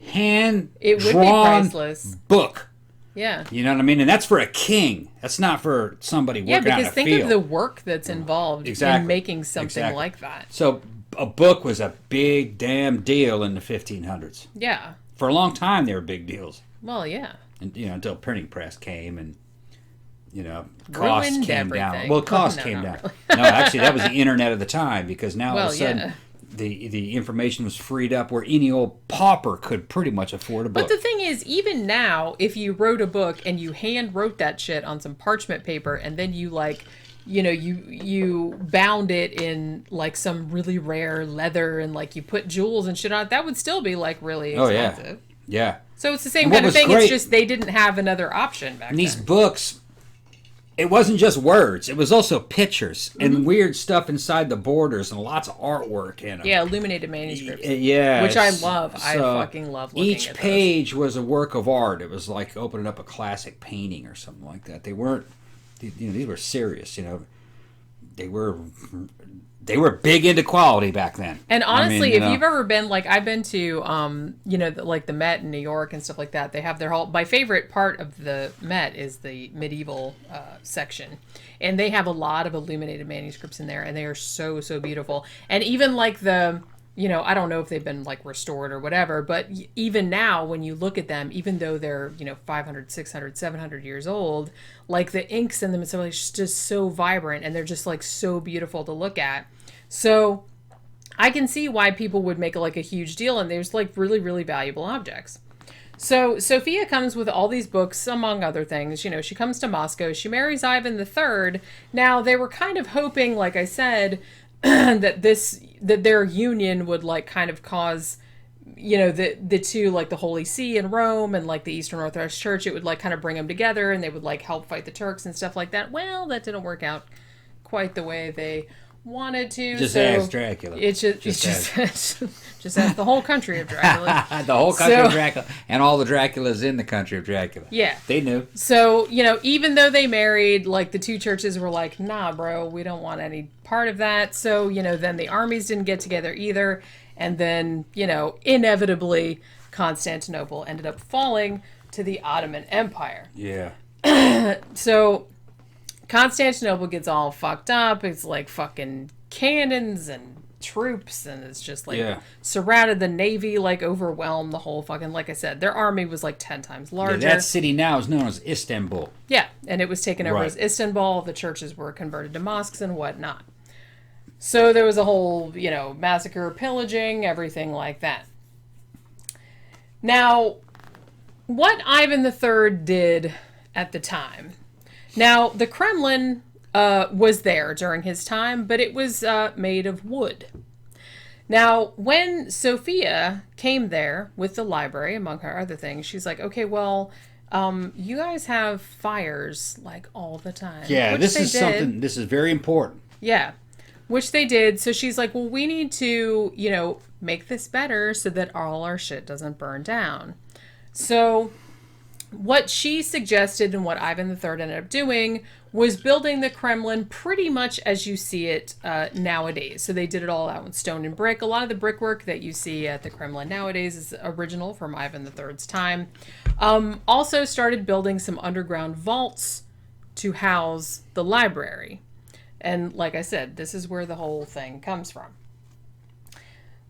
hand It would be drawn priceless. book. Yeah. You know what I mean? And that's for a king. That's not for somebody working out in a because think field. of the work that's involved in making something like that. So a book was a big damn deal in the 1500s. Yeah. For a long time, they were big deals. Well, yeah. And, you know, until printing press came and, you know, costs Ruined came everything. down. Well, costs No, came not down. really. No, actually, that was the internet of the time, because now all of a sudden yeah. the information was freed up where any old pauper could pretty much afford a book. But the thing is, even now, if you wrote a book and you hand wrote that shit on some parchment paper and then you like, you know, you bound it in like some really rare leather and like you put jewels and shit on it, that would still be like really expensive. Yeah. So it's the same And what kind of was thing. great- It's just they didn't have another option back And these then. books, it wasn't just words. It was also pictures and weird stuff inside the borders and lots of artwork in them. Yeah, illuminated manuscripts. Yeah. Which I love. I fucking love looking Each at those. page was a work of art. It was like opening up a classic painting or something like that. They weren't, you know, these were serious, you know. They were big into quality back then. And honestly, I mean, if you've ever been, like, I've been to, you know, like the Met in New York and stuff like that. They have their whole. My favorite part of the Met is the medieval section, and they have a lot of illuminated manuscripts in there, and they are so beautiful. And even like the, you know, I don't know if they've been like restored or whatever, but even now when you look at them, even though they're, you know, 500, 600, 700 years old, like the inks in them and stuff, like, just so vibrant, and they're just like so beautiful to look at. So I can see why people would make like a huge deal, and there's like really valuable objects. So Sophia comes with all these books, among other things. You know, she comes to Moscow. She marries Ivan III. Now, they were kind of hoping, like I said, that their union would like kind of cause, you know, the two, like the Holy See in Rome and like the Eastern Orthodox Church, it would like kind of bring them together, and they would like help fight the Turks and stuff like that. Well, that didn't work out quite the way they wanted to. Just so ask Dracula. It's just ask the whole country of Dracula. The whole country of Dracula. And all the Draculas in the country of Dracula. Yeah. They knew. So, you know, even though they married, like the two churches were like, nah, bro, we don't want any part of that. So, you know, then the armies didn't get together either. And then, you know, inevitably, Constantinople ended up falling to the Ottoman Empire. Yeah. So Constantinople gets all fucked up. It's like fucking cannons and troops, and it's just like surrounded. The navy like overwhelmed the whole fucking, like I said, their army was like 10 times larger. Yeah, that city now is known as Istanbul. Yeah, and it was taken over Right. as Istanbul. The churches were converted to mosques and whatnot. So there was a whole, you know, massacre, pillaging, everything like that. Now, what Ivan III did at the time. Now, the Kremlin was there during his time, but it was made of wood. Now, when Sophia came there with the library, among her other things, she's like, okay, well, you guys have fires like all the time. Yeah, Which this they is did. something, this is very important. Yeah, which they did. So she's like, well, we need to, you know, make this better so that all our shit doesn't burn down. So what she suggested and what Ivan III ended up doing was building the Kremlin pretty much as you see it nowadays. So they did it all out in stone and brick. A lot of the brickwork that you see at the Kremlin nowadays is original from Ivan III's time. Also started building some underground vaults to house the library. And like I said, this is where the whole thing comes from.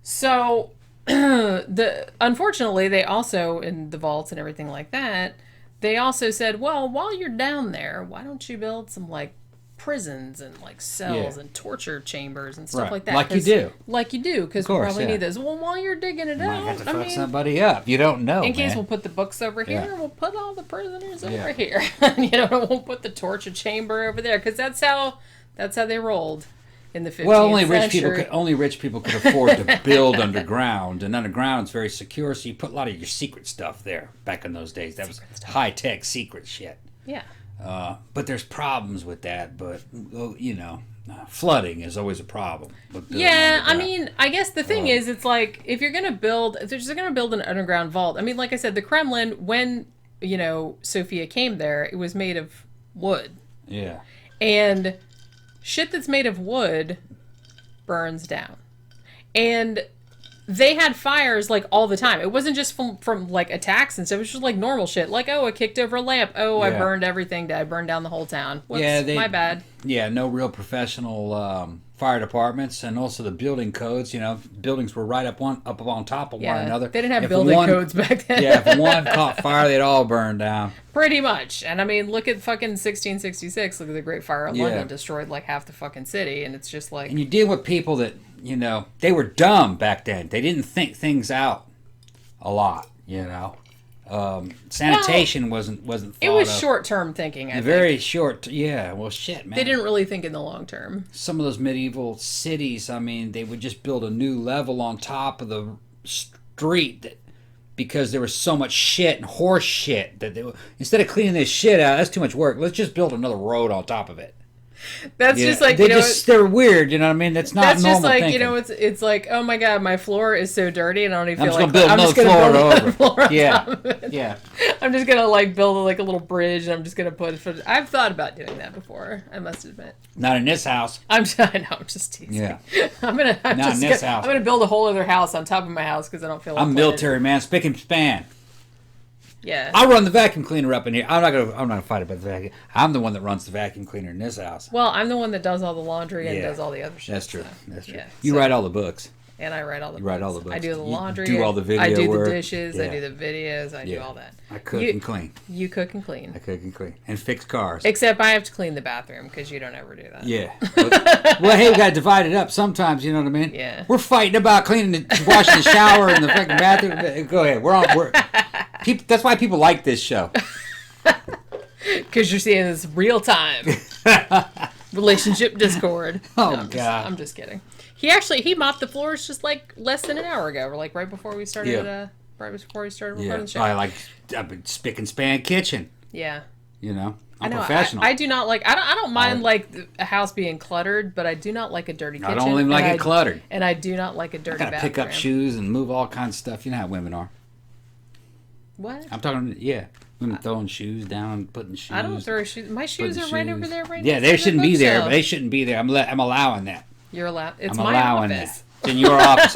So unfortunately, they also, in the vaults and everything like that, they also said, well, while you're down there, why don't you build some like prisons and like cells and torture chambers and stuff like that? Like you do. Like you do, because we probably need this. Well, while you're digging it You might have out, to fuck somebody up. You don't know, in case man. we'll put the books over here, we'll put all the prisoners over Yeah. here. You know, we'll put the torture chamber over there, because that's how they rolled in the 15th Well, century. only rich people could afford to build underground, and underground's very secure, so you put a lot of your secret stuff there. Back in those days, that was high-tech secret shit. Yeah. But there's problems with that. But well, you know, flooding is always a problem. with building Yeah, I underground. mean, I guess the thing is, it's like, if they're just gonna build an underground vault. I mean, like I said, the Kremlin, when, you know, Sophia came there, it was made of wood. Yeah. And shit that's made of wood burns down. And they had fires like all the time. It wasn't just from like attacks and stuff. It was just like normal shit. Like, oh, I kicked over a lamp. Oh, I burned everything. I burned down the whole town. Whoops, my bad. Yeah, no real professional fire departments, and also the building codes. Buildings were right up on top of one another. They didn't have building codes back then. Yeah, if one caught fire, they'd all burn down. Pretty much. And I mean, look at fucking 1666. Look at the Great Fire of London. Destroyed like half the fucking city. And it's just like... And you deal with people that, they were dumb back then. They didn't think things out a lot, Sanitation wasn't thought It was of. Short-term thinking, I think. Very short. Yeah, well, shit, man. They didn't really think in the long term. Some of those medieval cities, I mean, they would just build a new level on top of the street because there was so much shit and horse shit that instead of cleaning this shit out, that's too much work. Let's just build another road on top of it. That's just like, they're weird, you know what I mean? That's not that's normal just like, thinking. it's like, oh my god, my floor is so dirty and I don't even feel like I'm just going to build another floor over. Yeah. Yeah. I'm just going to like build like a little bridge and I'm just going to put I've thought about doing that before, I must admit. Not in this house. I know, I'm just teasing. Yeah. I'm going to build a whole other house on top of my house because I don't feel like I'm military, man. Spick and span. Yeah. I'll run the vacuum cleaner up in here. I'm not gonna fight about the vacuum. I'm the one that runs the vacuum cleaner in this house. Well, I'm the one that does all the laundry and does all the other shit. That's true. So, That's true. Yeah, you write all the books. And I write all the books. You write all the books. I do the laundry. You do all the video I do work. the dishes. I do the videos. I do all that. I cook and clean. You cook and clean. I cook and clean. And fix cars. Except I have to clean the bathroom because you don't ever do that. Yeah. Well, hey, we got to divide it up sometimes, you know what I mean? Yeah. We're fighting about washing the shower and the fucking bathroom. Go ahead. That's why people like this show. Because you're seeing this real time. Relationship discord. Oh, God. I'm just kidding. He mopped the floors just like less than an hour ago, or like right before we started. Right before we started recording the show. I like a spick and span kitchen. Yeah. I'm professional. I do not like. I don't mind like a house being cluttered, but I do not like a dirty kitchen. I don't even like it cluttered. And I do not like a dirty bathroom. Pick up shoes and move all kinds of stuff. You know how women are. What? I'm talking. Yeah. Women throwing shoes down, putting shoes. I don't throw shoes. My shoes are right over there, right now. Yeah, they shouldn't be there. They shouldn't be there. I'm allowing that. You're allowed. It's I'm my allowing office. That. It's in your office.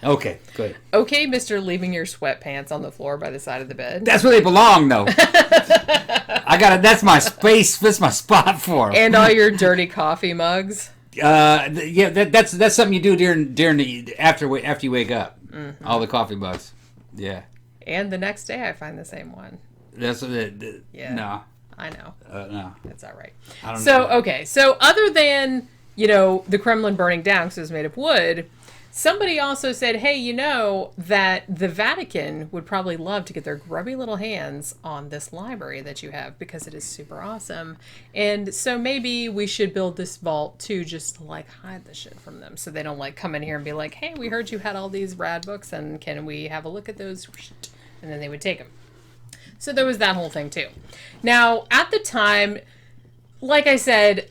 Okay, good. Okay, Mr. Leaving your sweatpants on the floor by the side of the bed. That's where they belong, though. That's my space. That's my spot for them. And all your dirty coffee mugs. Yeah, that's something you do during the after you wake up. Mm-hmm. All the coffee mugs. Yeah. And the next day, I find the same one. That's yeah. No. I know. No. That's all right. I don't know. Okay. So other than, the Kremlin burning down because it was made of wood, somebody also said, hey, that the Vatican would probably love to get their grubby little hands on this library that you have because it is super awesome. And so maybe we should build this vault too, just to like hide the shit from them so they don't like come in here and be like, hey, we heard you had all these rad books and can we have a look at those? And then they would take them. So there was that whole thing too. Now, at the time, like I said,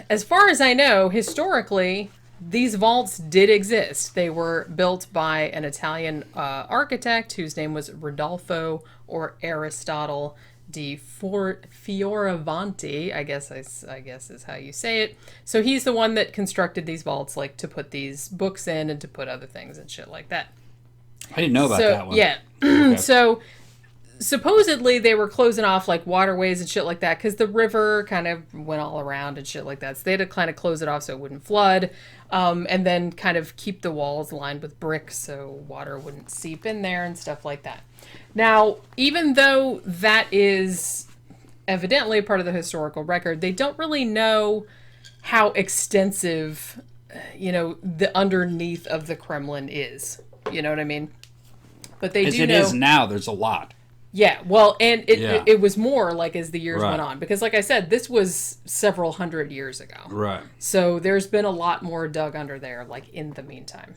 as far as I know, historically, these vaults did exist. They were built by an Italian architect whose name was Rodolfo or Aristotle di Fioravanti, I guess is how you say it. So he's the one that constructed these vaults, like to put these books in and to put other things and shit like that. I didn't know about that one. Yeah. Okay. So supposedly they were closing off like waterways and shit like that because the river kind of went all around and shit like that. So they had to kind of close it off so it wouldn't flood, and then kind of keep the walls lined with bricks so water wouldn't seep in there and stuff like that. Now, even though that is evidently part of the historical record, they don't really know how extensive, the underneath of the Kremlin is. You know what I mean? But they do know. As it is now, there's a lot. Yeah, well, and it was more like as the years went on. Because like I said, this was several hundred years ago. Right. So there's been a lot more dug under there, like in the meantime.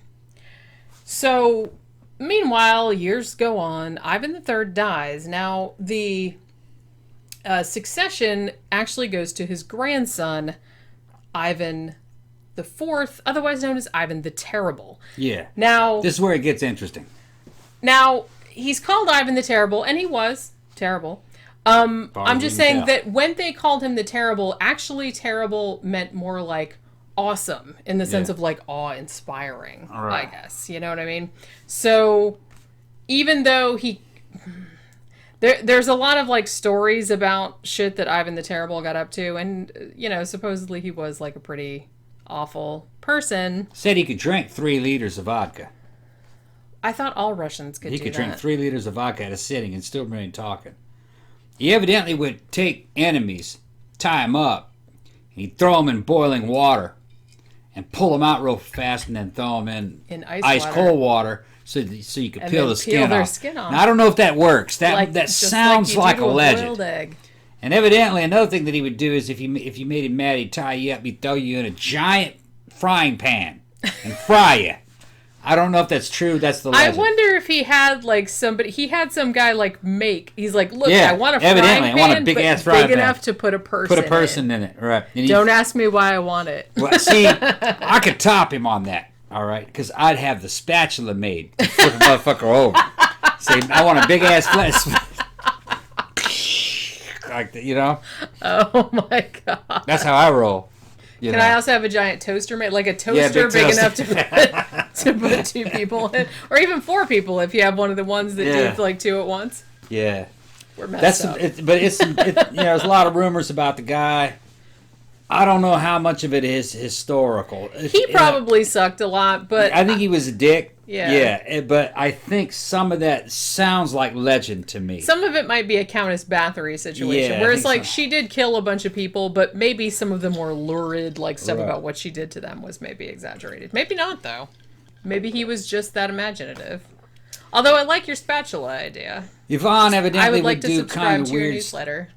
So, meanwhile, years go on. Ivan III dies. Now, the succession actually goes to his grandson, Ivan IV, otherwise known as Ivan the Terrible. Yeah. Now, this is where it gets interesting. Now, he's called Ivan the Terrible, and he was terrible. I'm just saying that when they called him the Terrible, actually terrible meant more like awesome in the sense of like awe-inspiring, I guess. You know what I mean? So even though there's a lot of like stories about shit that Ivan the Terrible got up to, and supposedly he was like a pretty awful person. Said he could drink 3 liters of vodka. I thought all Russians could do that. He could drink 3 liters of vodka at a sitting and still remain talking. He evidently would take enemies, tie them up, and he'd throw them in boiling water and pull them out real fast and then throw them in ice cold water so you could peel the skin off. Now, I don't know if that works. That sounds like a legend. Egg. And evidently another thing that he would do is if you made him mad, he'd tie you up, he'd throw you in a giant frying pan and fry you. I don't know if that's true. That's the legend. I wonder if he had like somebody. He had some guy like make. He's like, look, I want a frying pan, I want a big ass frying pan, enough to put a person. Put a person in it, right? Don't ask me why I want it. Well, see, I could top him on that. All right, because I'd have the spatula made to flip a motherfucker over. Say, I want a big ass flash. Like that, Oh my god. That's how I roll. Can I also have a giant toaster made, like a toaster big enough to put 2 people in, or even 4 people if you have one of the ones that do like 2 at once? Yeah, we're messed up. There's a lot of rumors about the guy. I don't know how much of it is historical. He probably sucked a lot, but I think he was a dick. Yeah, but I think some of that sounds like legend to me. Some of it might be a Countess Bathory situation, where it's like she did kill a bunch of people, but maybe some of the more lurid like stuff about what she did to them was maybe exaggerated. Maybe not, though. Maybe he was just that imaginative. Although I like your spatula idea. Yvonne evidently I would like to do subscribe kind of to your weird newsletter.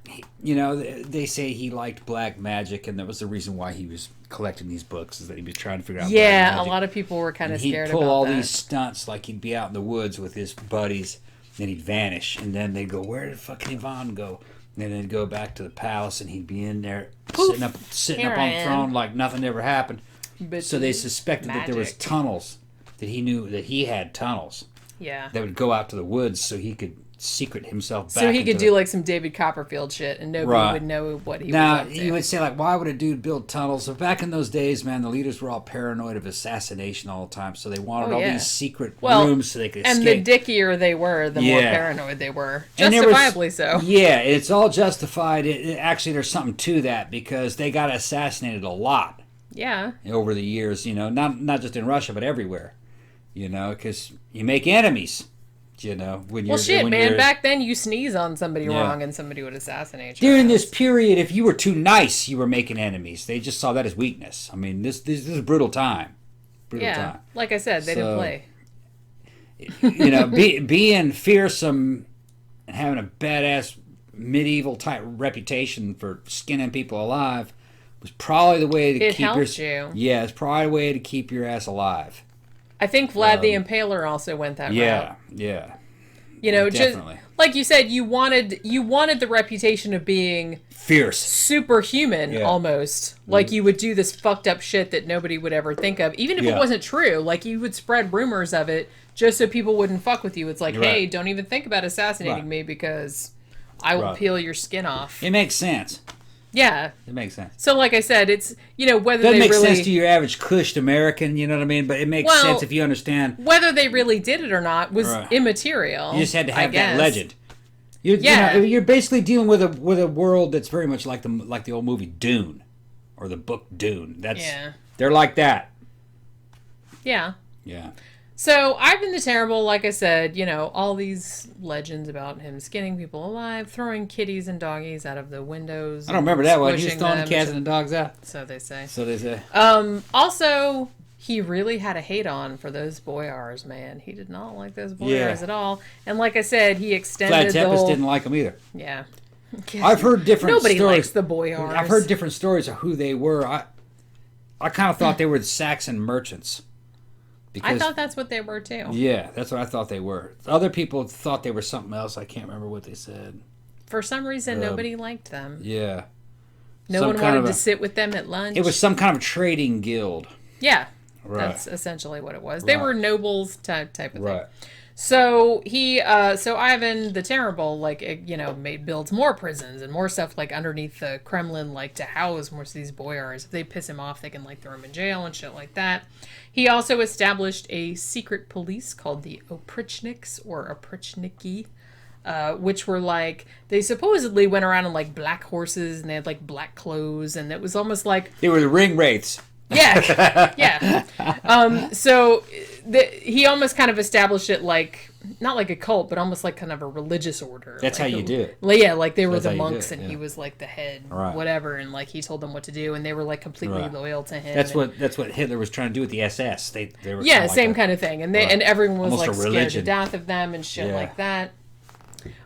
They say he liked black magic, and that was the reason why he was collecting these books, is that he was trying to figure out black magic. A lot of people were kind of scared about that. He'd pull all these stunts, like he'd be out in the woods with his buddies, then he'd vanish, and then they'd go, where did fucking Yvonne go? And then they'd go back to the palace, and he'd be in there sitting up on the throne like nothing ever happened. So they suspected that there was tunnels, that he knew that he had tunnels. Yeah. That would go out to the woods so he could secret himself back. So he could do like some David Copperfield shit and nobody would know what he was up to. Now, you would say, like, why would a dude build tunnels? So back in those days, man, the leaders were all paranoid of assassination all the time. So they wanted all these secret rooms so they could escape. And the dickier they were, the more paranoid they were. Justifiably so. Yeah, it's all justified. Actually, there's something to that because they got assassinated a lot. Yeah. Over the years, not just in Russia, but everywhere. Because you make enemies. When you're back then you sneeze on somebody wrong and somebody would assassinate you. During this period, if you were too nice, you were making enemies. They just saw that as weakness. I mean, this is a brutal time. Time. Like I said, they didn't play. Being fearsome and having a badass medieval type reputation for skinning people alive was probably the way to keep you. Yeah, it's probably the way to keep your ass alive. I think Vlad the Impaler also went that route. Yeah. Definitely. Just like you said, you wanted the reputation of being fierce, superhuman, almost. Like you would do this fucked up shit that nobody would ever think of, even if it wasn't true. Like you would spread rumors of it just so people wouldn't fuck with you. It's like, hey, don't even think about assassinating me because I will peel your skin off. It makes sense. Yeah. It makes sense. So like I said, it's, whether they really... It doesn't make sense to your average cushed American, you know what I mean? But it makes sense if you understand. Whether they really did it or not was immaterial. You just had to have that legend. You're basically dealing with a world that's very much like the old movie Dune or the book Dune. They're like that. Yeah. Yeah. So Ivan the Terrible, like I said, all these legends about him skinning people alive, throwing kitties and doggies out of the windows. I don't remember that one. He was throwing the cats and the dogs out. So they say. Also, he really had a hate on for those boyars, man. He did not like those boyars at all. And like I said, he extended Vlad Tepes didn't like them either. Yeah. I've heard different stories. Nobody likes the boyars. I've heard different stories of who they were. I kind of thought they were the Saxon merchants. I thought that's what they were too. Yeah, that's what I thought they were. Other people thought they were something else. I can't remember what they said. For some reason, nobody liked them. Yeah. No one wanted to sit with them at lunch. It was some kind of trading guild. Yeah. Right. That's essentially what it was. They were nobles type of thing. Right. So so Ivan the Terrible, builds more prisons and more stuff like underneath the Kremlin, like to house more of these boyars. If they piss him off, they can like throw him in jail and shit like that. He also established a secret police called the Oprichniks or Oprichniki, which were like, they supposedly went around on like black horses and they had like black clothes, and it was almost like They were the ring wraiths. yeah, yeah. So he almost kind of established it like, not like a cult, but almost like kind of a religious order. That's like how you do it. Yeah, like they were That's how the you do monks it, and yeah. he was like the head, Right. whatever, and like he told them what to do, and they were like completely Right. loyal to him. That's and, what Hitler was trying to do with the SS. They were yeah, kinda same like kind of thing, and Right. and everyone was Almost a like scared to religion. death of them and shit Yeah. like that.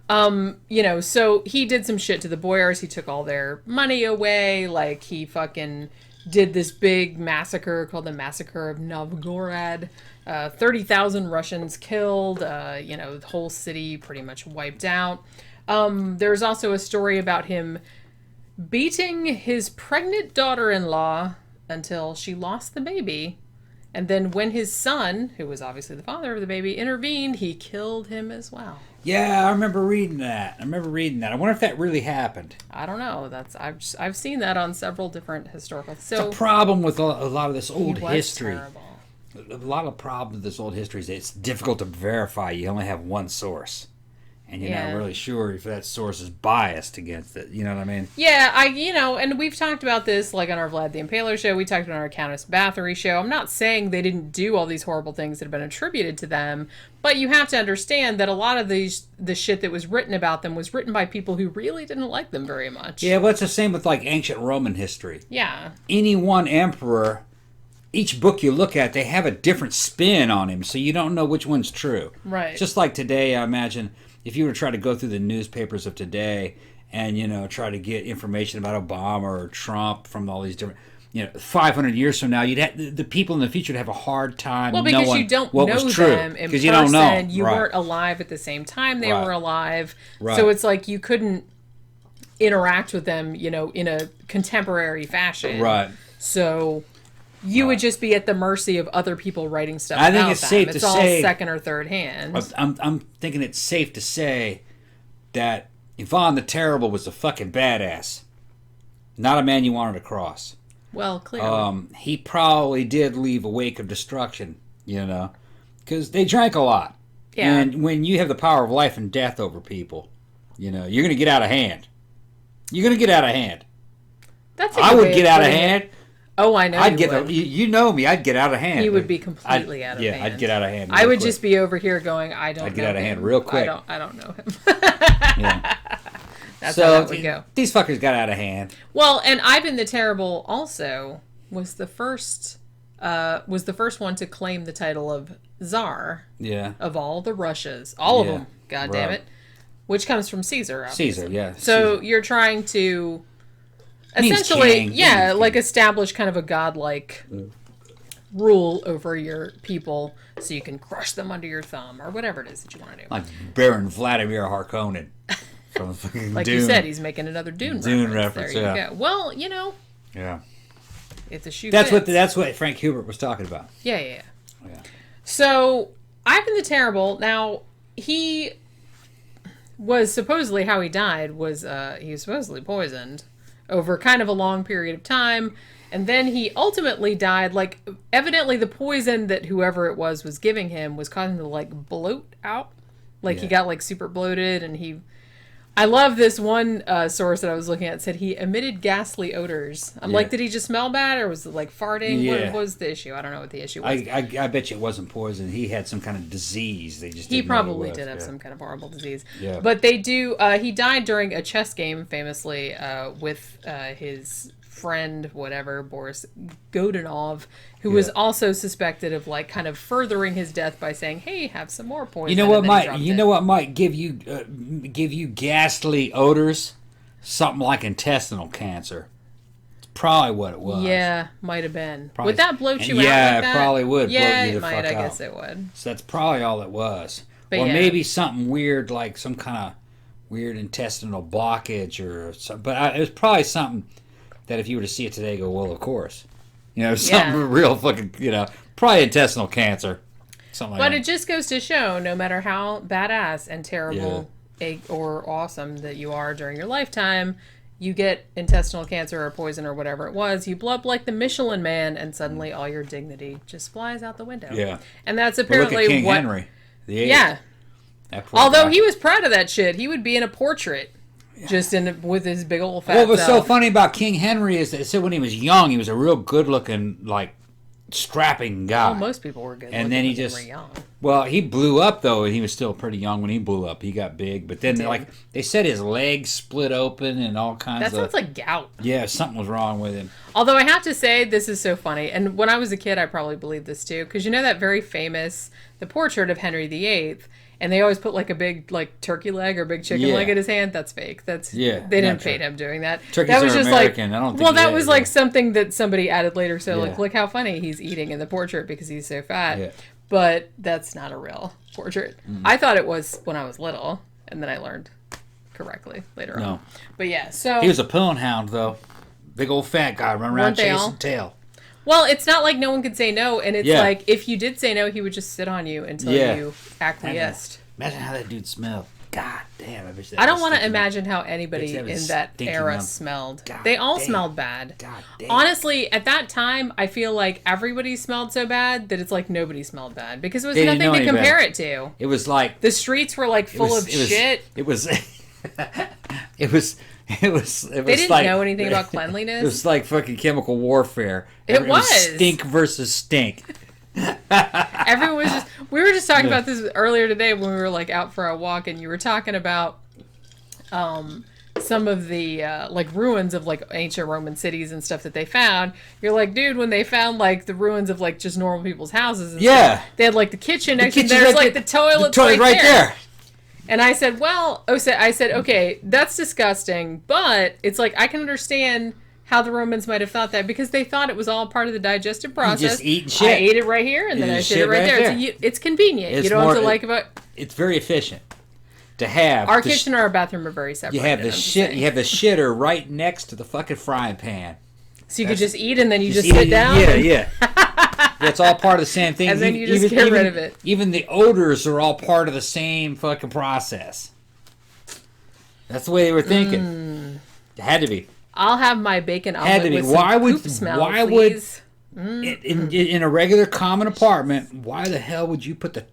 So he did some shit to the boyars. He took all their money away. Like he fucking did this big massacre called the Massacre of Novgorod. 30,000 Russians killed. The whole city pretty much wiped out. There's also a story about him beating his pregnant daughter-in-law until she lost the baby. And then when his son, who was obviously the father of the baby, intervened, he killed him as well. Yeah, I remember reading that. I wonder if that really happened. I don't know. I've seen that on several different historical. So The problem with a lot of this he old was history, terrible. a lot of problems with this old history is it's difficult to verify. You only have one source, and you're Yeah. not really sure if that source is biased against it. You know what I mean? Yeah, and we've talked about this like on our Vlad the Impaler show. We talked about our Countess Bathory show. I'm not saying they didn't do all these horrible things that have been attributed to them, but you have to understand that a lot of the shit that was written about them was written by people who really didn't like them very much. Yeah, well, it's the same with like ancient Roman history. Yeah. Any one emperor, each book you look at, they have a different spin on him, so you don't know which one's true. Right. Just like today, I imagine if you were to try to go through the newspapers of today and try to get information about Obama or Trump from all these different 500 years from now, the people in the future would have a hard time Well, because knowing you don't what know was true them in person. you don't know. You Right. weren't alive at the same time they Right. were alive. Right. So it's like you couldn't interact with them, in a contemporary fashion. Right. So you would just be at the mercy of other people writing stuff I think about it's them. safe It's to all say- second or third hand. I'm thinking it's safe to say that Ivan the Terrible was a fucking badass. Not a man you wanted to cross. Well, clearly. He probably did leave a wake of destruction, because they drank a lot. Yeah. And when you have the power of life and death over people, you're going to get out of hand. You're going to get out of hand. That's a I good would way get of out of putting it. hand. Oh, I know. I'd you get would. you know me. I'd get out of hand. You would be completely out of hand. Yeah, I'd get out of hand. I real would quick. just be over here going, I don't know I'd get out of him. hand real quick. I don't know him. Yeah. That's So how that would go. these fuckers got out of hand. Well, and Ivan the Terrible also was the first one to claim the title of Tsar Yeah. of all the Russias. All of Yeah, them, God damn right. it. Which comes from Caesar, obviously. Caesar, yeah. So Caesar. you're trying to Means essentially, king. yeah, Means like king. establish kind of a godlike rule over your people so you can crush them under your thumb or whatever it is that you want to do. Like Baron Vladimir Harkonnen from fucking Like Dune. you said, he's making another Dune reference, There yeah. you go. Well, Yeah. if the shoe That's fits. what Frank Hubert was talking about. Yeah, yeah, yeah. Yeah. So, Ivan the Terrible, now, he was supposedly, how he died was, he was supposedly poisoned over kind of a long period of time, and then he ultimately died, like, evidently the poison that whoever it was giving him was causing him to, like, bloat out. Like, he Yeah. got, like, super bloated, and I love this one source that I was looking at. It said he emitted ghastly odors. I'm like, did he just smell bad, or was it like farting? Yeah. What was the issue? I don't know what the issue was. I bet you it wasn't poison. He had some kind of disease. They just He didn't know what it probably was. did have Yeah. some kind of horrible disease. Yeah. But they do, he died during a chess game, famously, with his friend, whatever, Boris Godunov, who was also suspected of, like, kind of furthering his death by saying, hey, have some more poison. You know what and then he might dropped you it. know what might give you ghastly odors? Something like intestinal cancer. It's probably what it was. Yeah, might have been. Probably. Would that bloat And you out yeah, like it that? probably would bloat Yeah, you it the might. fuck I out. guess it would. So that's probably all it was. But or yeah. maybe something weird like some kind of weird intestinal blockage or something. But it was probably something that if you were to see it today, go, well, of course. Something real fucking, Probably intestinal cancer. Something like But that. it just goes to show, no matter how badass and terrible or awesome that you are during your lifetime, you get intestinal cancer or poison or whatever it was, you blow up like the Michelin Man, and suddenly all your dignity just flies out the window. Yeah. And that's Well, apparently look at King what... Henry. The eighth. Yeah. That poor Although guy. he was proud of that shit. He would be in a portrait. Just with his big old fat What was so self. funny about King Henry is that it said when he was young, he was a real good-looking, like, strapping guy. Well, most people were good. And then he when they just... were young. Well, he blew up, though, and he was still pretty young when he blew up. He got big. But then, like, they said his legs split open and all kinds That of... sounds like gout. Yeah, something was wrong with him. Although I have to say, this is so funny. And when I was a kid, I probably believed this too. Because you know that very famous, the portrait of Henry VIII, and they always put like a big like turkey leg or big chicken leg in his hand. That's fake. That's Yeah, They didn't not pay true. him doing that. Turkeys that was are just American. like I don't think well, he that had was it, like yeah. something that somebody added later. So like, Yeah. look how funny he's eating in the portrait because he's so fat. Yeah. But that's not a real portrait. I thought it was when I was little, and then I learned correctly later on. But yeah, so He was a poon hound, though. Big old fat guy running around Weren't they all? chasing tail. well, it's not like no one could say no, and it's Yeah. like if you did say no, he would just sit on you until Yeah. you acquiesced. Imagine how that dude smelled. God damn, I wish that I don't was want to stinking. imagine how anybody Bitch, that was in that stinking era up. smelled. God They all damn. smelled bad. God damn. Honestly, at that time, I feel like everybody smelled so bad that it's like nobody smelled bad because it was They didn't nothing know to any compare better. it to. It was like... The streets were like full of shit. It was... It was They didn't like, know anything about It cleanliness. was like fucking chemical warfare. It was. stink versus stink. Everyone was just... We were just talking about this earlier today when we were like out for a walk, and you were talking about some of the like ruins of like ancient Roman cities and stuff that they found. You're like, dude, when they found like the ruins of like just normal people's houses and Yeah. stuff, they had like the kitchen next kitchen's to there's right like there. the toilet right there. And I said, well, I said, okay, that's disgusting, but it's like I can understand how the Romans might have thought that because they thought it was all part of the digestive process. just eat shit. I ate it right here, and then You I just shit it right there. there. It's convenient. It's you don't more- have to like about It's very efficient to have. our the kitchen or our bathroom are very separate. You have the shit. You have the shitter right next to the fucking frying pan. So you could just eat and then you just eat sit it- down. Yeah, and- yeah. That's all part of the same thing. And then you just get rid of it. Even the odors are all part of the same fucking process. That's the way they were thinking. It had to be. I'll have my bacon Had to omelet be. with some poop smell, please. In a regular common apartment, why the hell would you put the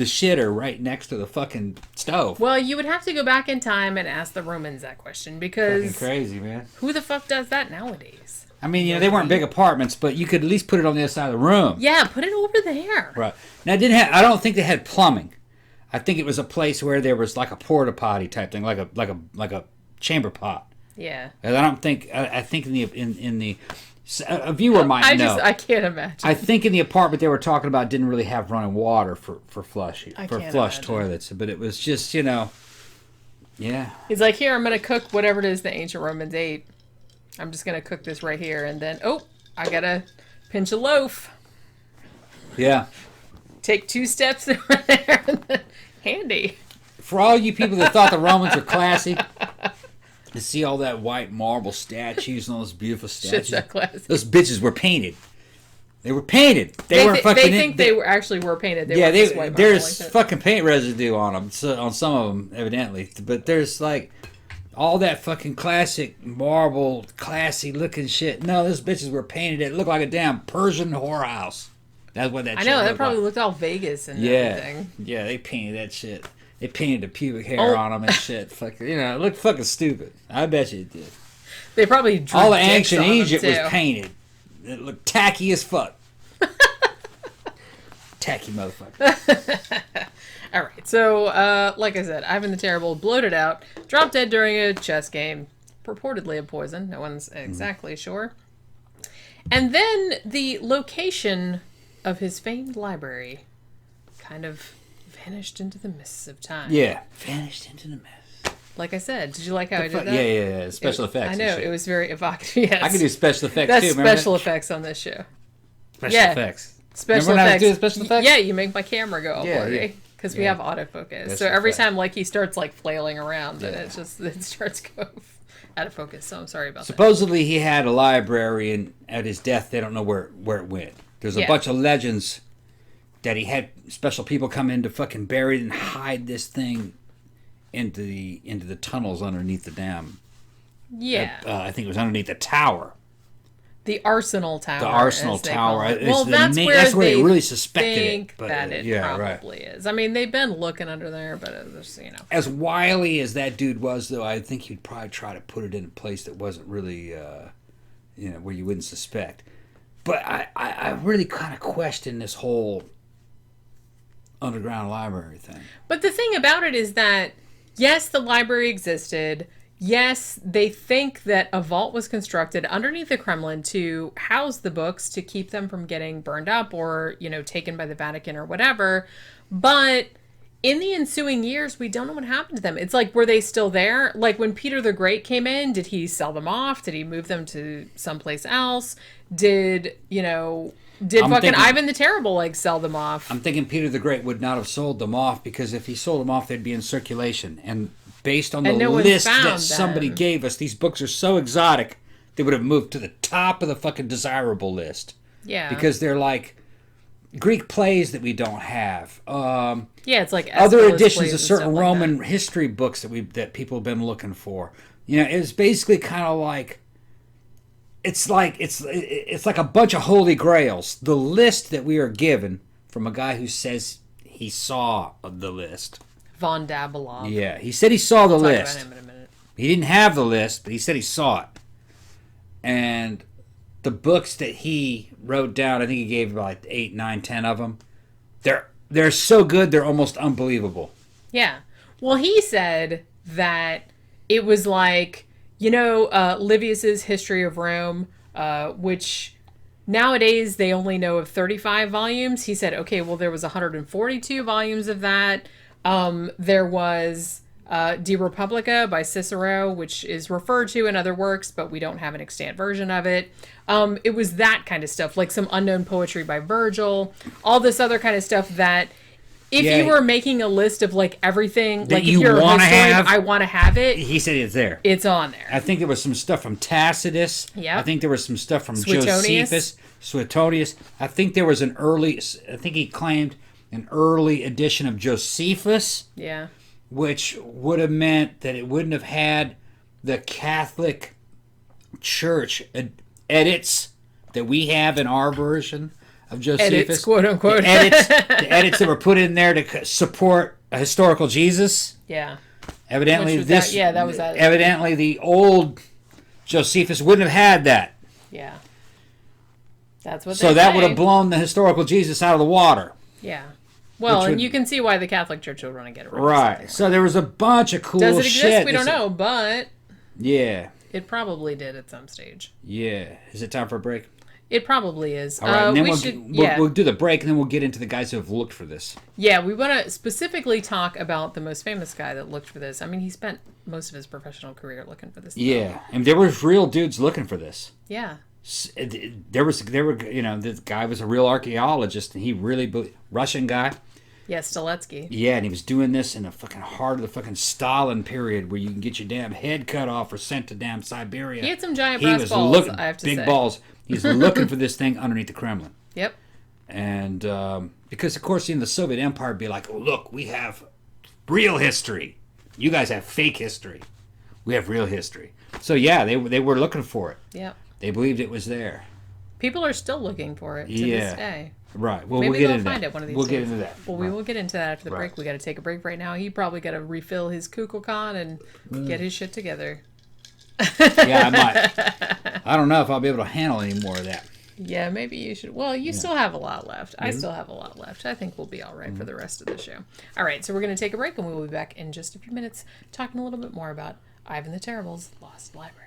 shitter right next to the fucking stove? Well, you would have to go back in time and ask the Romans that question Fucking because crazy, man. who the fuck does that nowadays? I mean, you know, they weren't big apartments, but you could at least put it on the other side of the room. Yeah, put it over there. Right. Now, it didn't have. I don't think they had plumbing. I think it was a place where there was like a porta potty type thing, like a chamber pot. Yeah. And I don't think. I think in the a viewer might know. I can't imagine. I think in the apartment they were talking about didn't really have running water for flush I for can't flush imagine. toilets, but it was just yeah. He's like, here, I'm going to cook whatever it is the ancient Romans ate. I'm just going to cook this right here. And then, I got to pinch a loaf. Yeah. Take 2 steps over there. And then, handy. For all you people that thought the Romans were classy, to see all that white marble statues and all those beautiful Shit's statues. so classy. Those bitches were painted. They were painted. They weren't fucking. They think they were actually were painted. They Yeah, weren't just white marble there's like that. fucking paint residue on them. So, on some of them, evidently. But there's like all that fucking classic marble, classy looking shit. No, those bitches were painted. It looked like a damn Persian whorehouse. That's what that. I shit know that looked probably like. looked all Vegas and Yeah, everything. yeah. They painted that shit. They painted the pubic hair on them and shit. Fucking, it looked fucking stupid. I bet you it did. They probably drew All of dicks ancient on them, Egypt was too. painted. It looked tacky as fuck. Tacky motherfucker. All right, so like I said, Ivan the Terrible bloated out, dropped dead during a chess game, purportedly of poison. No one's exactly sure. And then the location of his famed library kind of vanished into the mists of time. Yeah. Vanished into the mist. Like I said, did you like how I did that? Yeah. Special effects. I and know, shit. it was very evocative. Yes. I can do special effects That's too. Remember special that? effects on this show. Special Yeah. effects. Special Remember when I was effects. doing special effects? Yeah, you make my camera go up Yeah, already. Because we yeah. have autofocus. Special So every effects. time like he starts like flailing around and Yeah. it starts going out of focus. So I'm sorry about Supposedly he had a library, and at his death they don't know where it went. There's a bunch of legends that he had special people come in to fucking bury it and hide this thing into the tunnels underneath the dam. Yeah. I think it was underneath the tower. The Arsenal Tower. The Arsenal Tower. Well, that's where they they really suspected think it. But, that it probably is. I mean, they've been looking under there, but it's, you know. As wily as that dude was, though, I think he'd probably try to put it in a place that wasn't really, where you wouldn't suspect. But I really kind of question this whole underground library thing. But the thing about it is that, yes, the library existed. Yes, they think that a vault was constructed underneath the Kremlin to house the books to keep them from getting burned up or, taken by the Vatican or whatever. But in the ensuing years, we don't know what happened to them. It's like, were they still there? Like when Peter the Great came in, did he sell them off? Did he move them to someplace else? Did Ivan the Terrible sell them off? I'm thinking Peter the Great would not have sold them off, because if he sold them off, they'd be in circulation. And based on the list that somebody gave us, these books are so exotic, they would have moved to the top of the fucking desirable list. Yeah. Because they're like Greek plays that we don't have. It's like other editions of certain Roman history books that people have been looking for. It's basically kind of like it's like a bunch of holy grails. The list that we are given from a guy who says he saw the list. Von Dabilov. Yeah, he said he saw the list. Talk about him in a minute. He didn't have the list, but he said he saw it. And the books that he wrote down, I think he gave like 8, 9, 10 of them. They're so good, they're almost unbelievable. Yeah. Well, he said that it was like, Livius's History of Rome, which nowadays they only know of 35 volumes. He said, okay, well, there was 142 volumes of that. There was De Republica by Cicero, which is referred to in other works, but we don't have an extant version of it. It was that kind of stuff, like some unknown poetry by Virgil, all this other kind of stuff that if you were making a list of everything, that if you're a historian, I want to have it. He said it's there. It's on there. I think there was some stuff from Tacitus. Yeah. I think there was some stuff from Suetonius. Suetonius. I think there was I think he claimed an early edition of Josephus. Yeah. Which would have meant that it wouldn't have had the Catholic Church edits that we have in our version of Josephus. Edits, quote unquote. The edits that were put in there to support a historical Jesus. Yeah. Evidently, that was that. Evidently, the old Josephus wouldn't have had that. Yeah. That's what. So that would have blown the historical Jesus out of the water. Yeah. Well, and you can see why the Catholic Church would want to get it right. So there was a bunch of cool shit. Does it exist? We don't know, but yeah, it probably did at some stage. Yeah. Is it time for a break? It probably is. All right, and then we'll do the break, and then we'll get into the guys who have looked for this. Yeah, we want to specifically talk about the most famous guy that looked for this. I mean, he spent most of his professional career looking for this. Yeah, and there was real dudes looking for this. Yeah. The guy was a real archaeologist, and he really Russian guy. Yeah, Stelletsky. Yeah, and he was doing this in the fucking heart of the fucking Stalin period, where you can get your damn head cut off or sent to damn Siberia. He had some giant brass balls, I have to say. Big balls. He's looking for this thing underneath the Kremlin. Yep. And because, of course, in the Soviet Empire, it'd be like, oh, look, we have real history. You guys have fake history. We have real history. So, yeah, they were looking for it. Yep. They believed it was there. People are still looking for it to this day. Right. Well, Maybe we'll get they'll into find that. it one of these We'll days. get into that. Well, we will get into that after the break. We got to take a break right now. He probably got to refill his Kukulkan and get his shit together. Yeah, I might. I don't know if I'll be able to handle any more of that. Yeah, maybe you should. Well, you still have a lot left. I still have a lot left. I think we'll be all right for the rest of the show. All right, so we're going to take a break, and we will be back in just a few minutes talking a little bit more about Ivan the Terrible's Lost Library.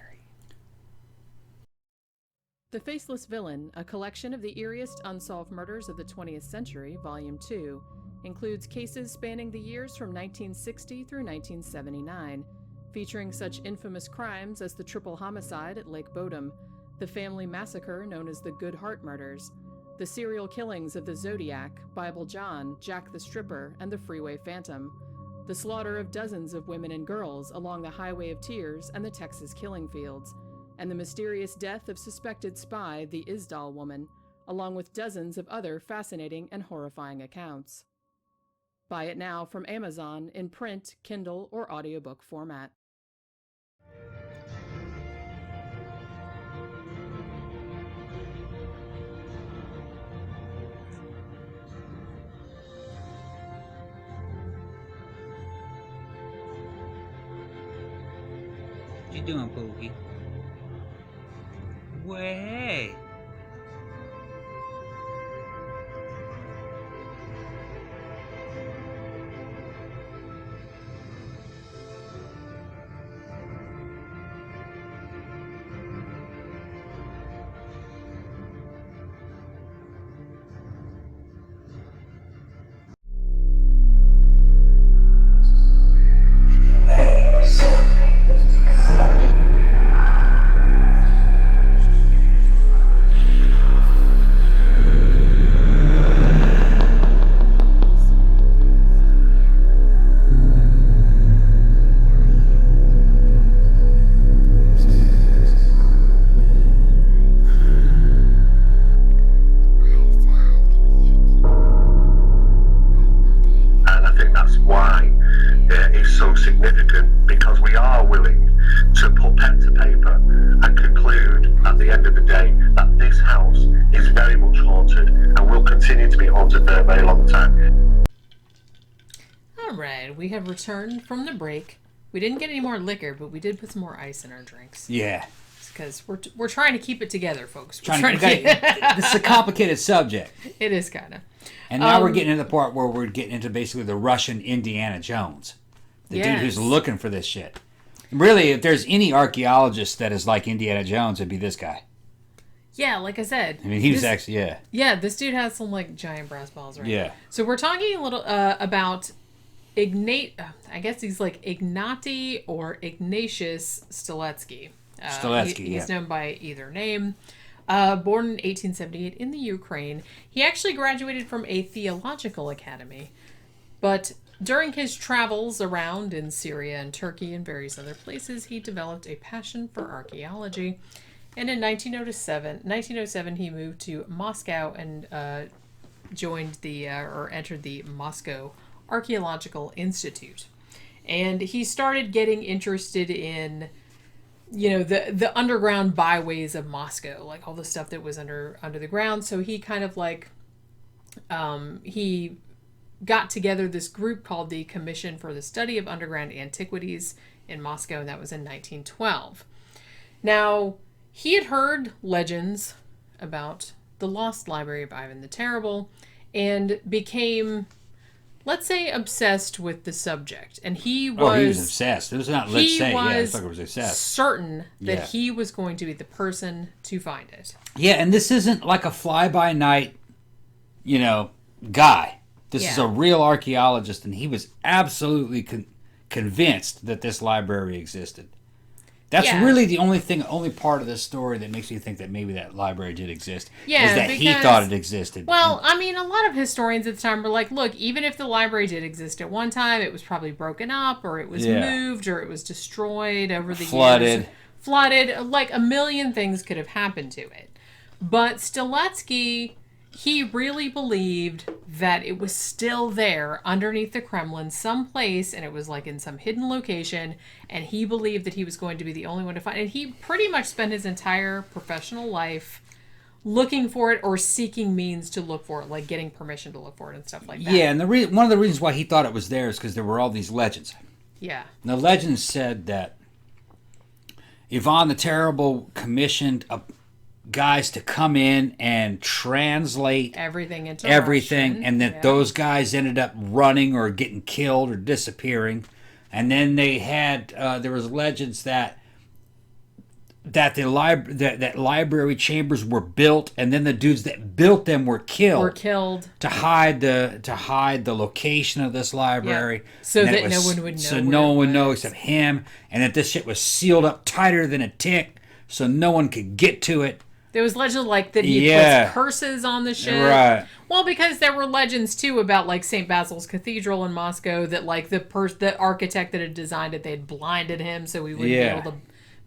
The Faceless Villain, a collection of the eeriest unsolved murders of the 20th century, Volume 2, includes cases spanning the years from 1960 through 1979, featuring such infamous crimes as the triple homicide at Lake Bodom, the family massacre known as the Good Heart Murders, the serial killings of the Zodiac, Bible John, Jack the Stripper, and the Freeway Phantom, the slaughter of dozens of women and girls along the Highway of Tears and the Texas killing fields, and the mysterious death of suspected spy, the Isdal woman, along with dozens of other fascinating and horrifying accounts. Buy it now from Amazon in print, Kindle, or audiobook format. What you doing, Pookie? Way. We have returned from the break. We didn't get any more liquor, but we did put some more ice in our drinks. Yeah. Because we're trying to keep it together, folks. This is a complicated subject. It is kind of. And now we're getting to the part where we're getting into basically the Russian Indiana Jones. The dude who's looking for this shit. Really, if there's any archaeologist that is like Indiana Jones, it'd be this guy. Yeah, like I said. I mean, he was actually, yeah. Yeah, this dude has some, like, giant brass balls, right? Yeah. So we're talking a little about I guess he's like Ignaty or Ignatius Stelletsky. He's known by either name. Born in 1878 in the Ukraine. He actually graduated from a theological academy. But during his travels around in Syria and Turkey and various other places, he developed a passion for archaeology. And in 1907, he moved to Moscow and joined entered the Moscow Archaeological Institute. And he started getting interested in, the underground byways of Moscow, like all the stuff that was under the ground. So he kind of like, he got together this group called the Commission for the Study of Underground Antiquities in Moscow, and that was in 1912. Now, he had heard legends about the lost library of Ivan the Terrible and became, let's say, obsessed with the subject. And he was obsessed. It was not let's say. Yeah, I thought it was obsessed. Certain that he was going to be the person to find it. Yeah, and this isn't like a fly-by-night, guy. This is a real archaeologist, and he was absolutely convinced that this library existed. That's really the only part of this story that makes me think that maybe that library did exist. Yeah, is that he thought it existed. Well, I mean, a lot of historians at the time were like, look, even if the library did exist at one time, it was probably broken up, or it was moved, or it was destroyed over the years. Flooded. Like, a million things could have happened to it. But Stelletsky, he really believed that it was still there underneath the Kremlin someplace, and it was like in some hidden location, and he believed that he was going to be the only one to find it. And he pretty much spent his entire professional life looking for it or seeking means to look for it, like getting permission to look for it and stuff like that. Yeah, and one of the reasons why he thought it was there is because there were all these legends. Yeah. And the legends said that Ivan the Terrible commissioned guys to come in and translate everything into Russian, and that those guys ended up running or getting killed or disappearing. And then they had there was legends that the library chambers were built, and then the dudes that built them were killed to hide the location of this library, so that no one would know. So no one would know except him, and that this shit was sealed up tighter than a tick, so no one could get to it. There was legend like that he puts curses on the shit. Right. Well, because there were legends too about like St. Basil's Cathedral in Moscow that like the architect that had designed it, they had blinded him so he wouldn't be able to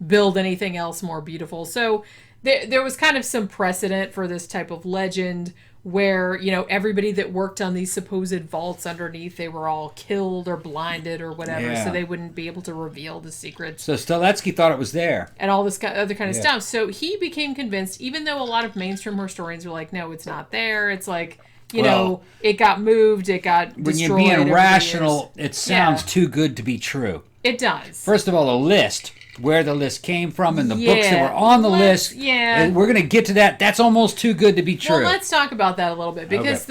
build anything else more beautiful. So there was kind of some precedent for this type of legend where, everybody that worked on these supposed vaults underneath, they were all killed or blinded or whatever, so they wouldn't be able to reveal the secrets. So Stelletsky thought it was there. And all this other kind of stuff. So he became convinced, even though a lot of mainstream historians were like, no, it's not there. It's like, it got moved, it got destroyed. When you're being rational, it sounds too good to be true. It does. First of all, the list, where the list came from, and the books that were on the list. Yeah. And we're going to get to that. That's almost too good to be true. Well, let's talk about that a little bit, because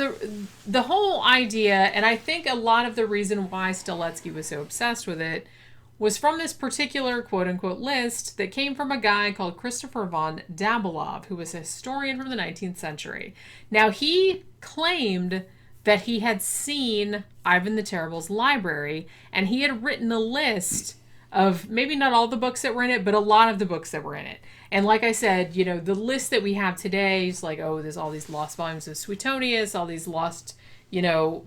the whole idea, and I think a lot of the reason why Stelletsky was so obsessed with it, was from this particular quote-unquote list that came from a guy called Christopher von Dabilov, who was a historian from the 19th century. Now, he claimed that he had seen Ivan the Terrible's library, and he had written a list of maybe not all the books that were in it, but a lot of the books that were in it. And like I said, the list that we have today is like, there's all these lost volumes of Suetonius, all these lost,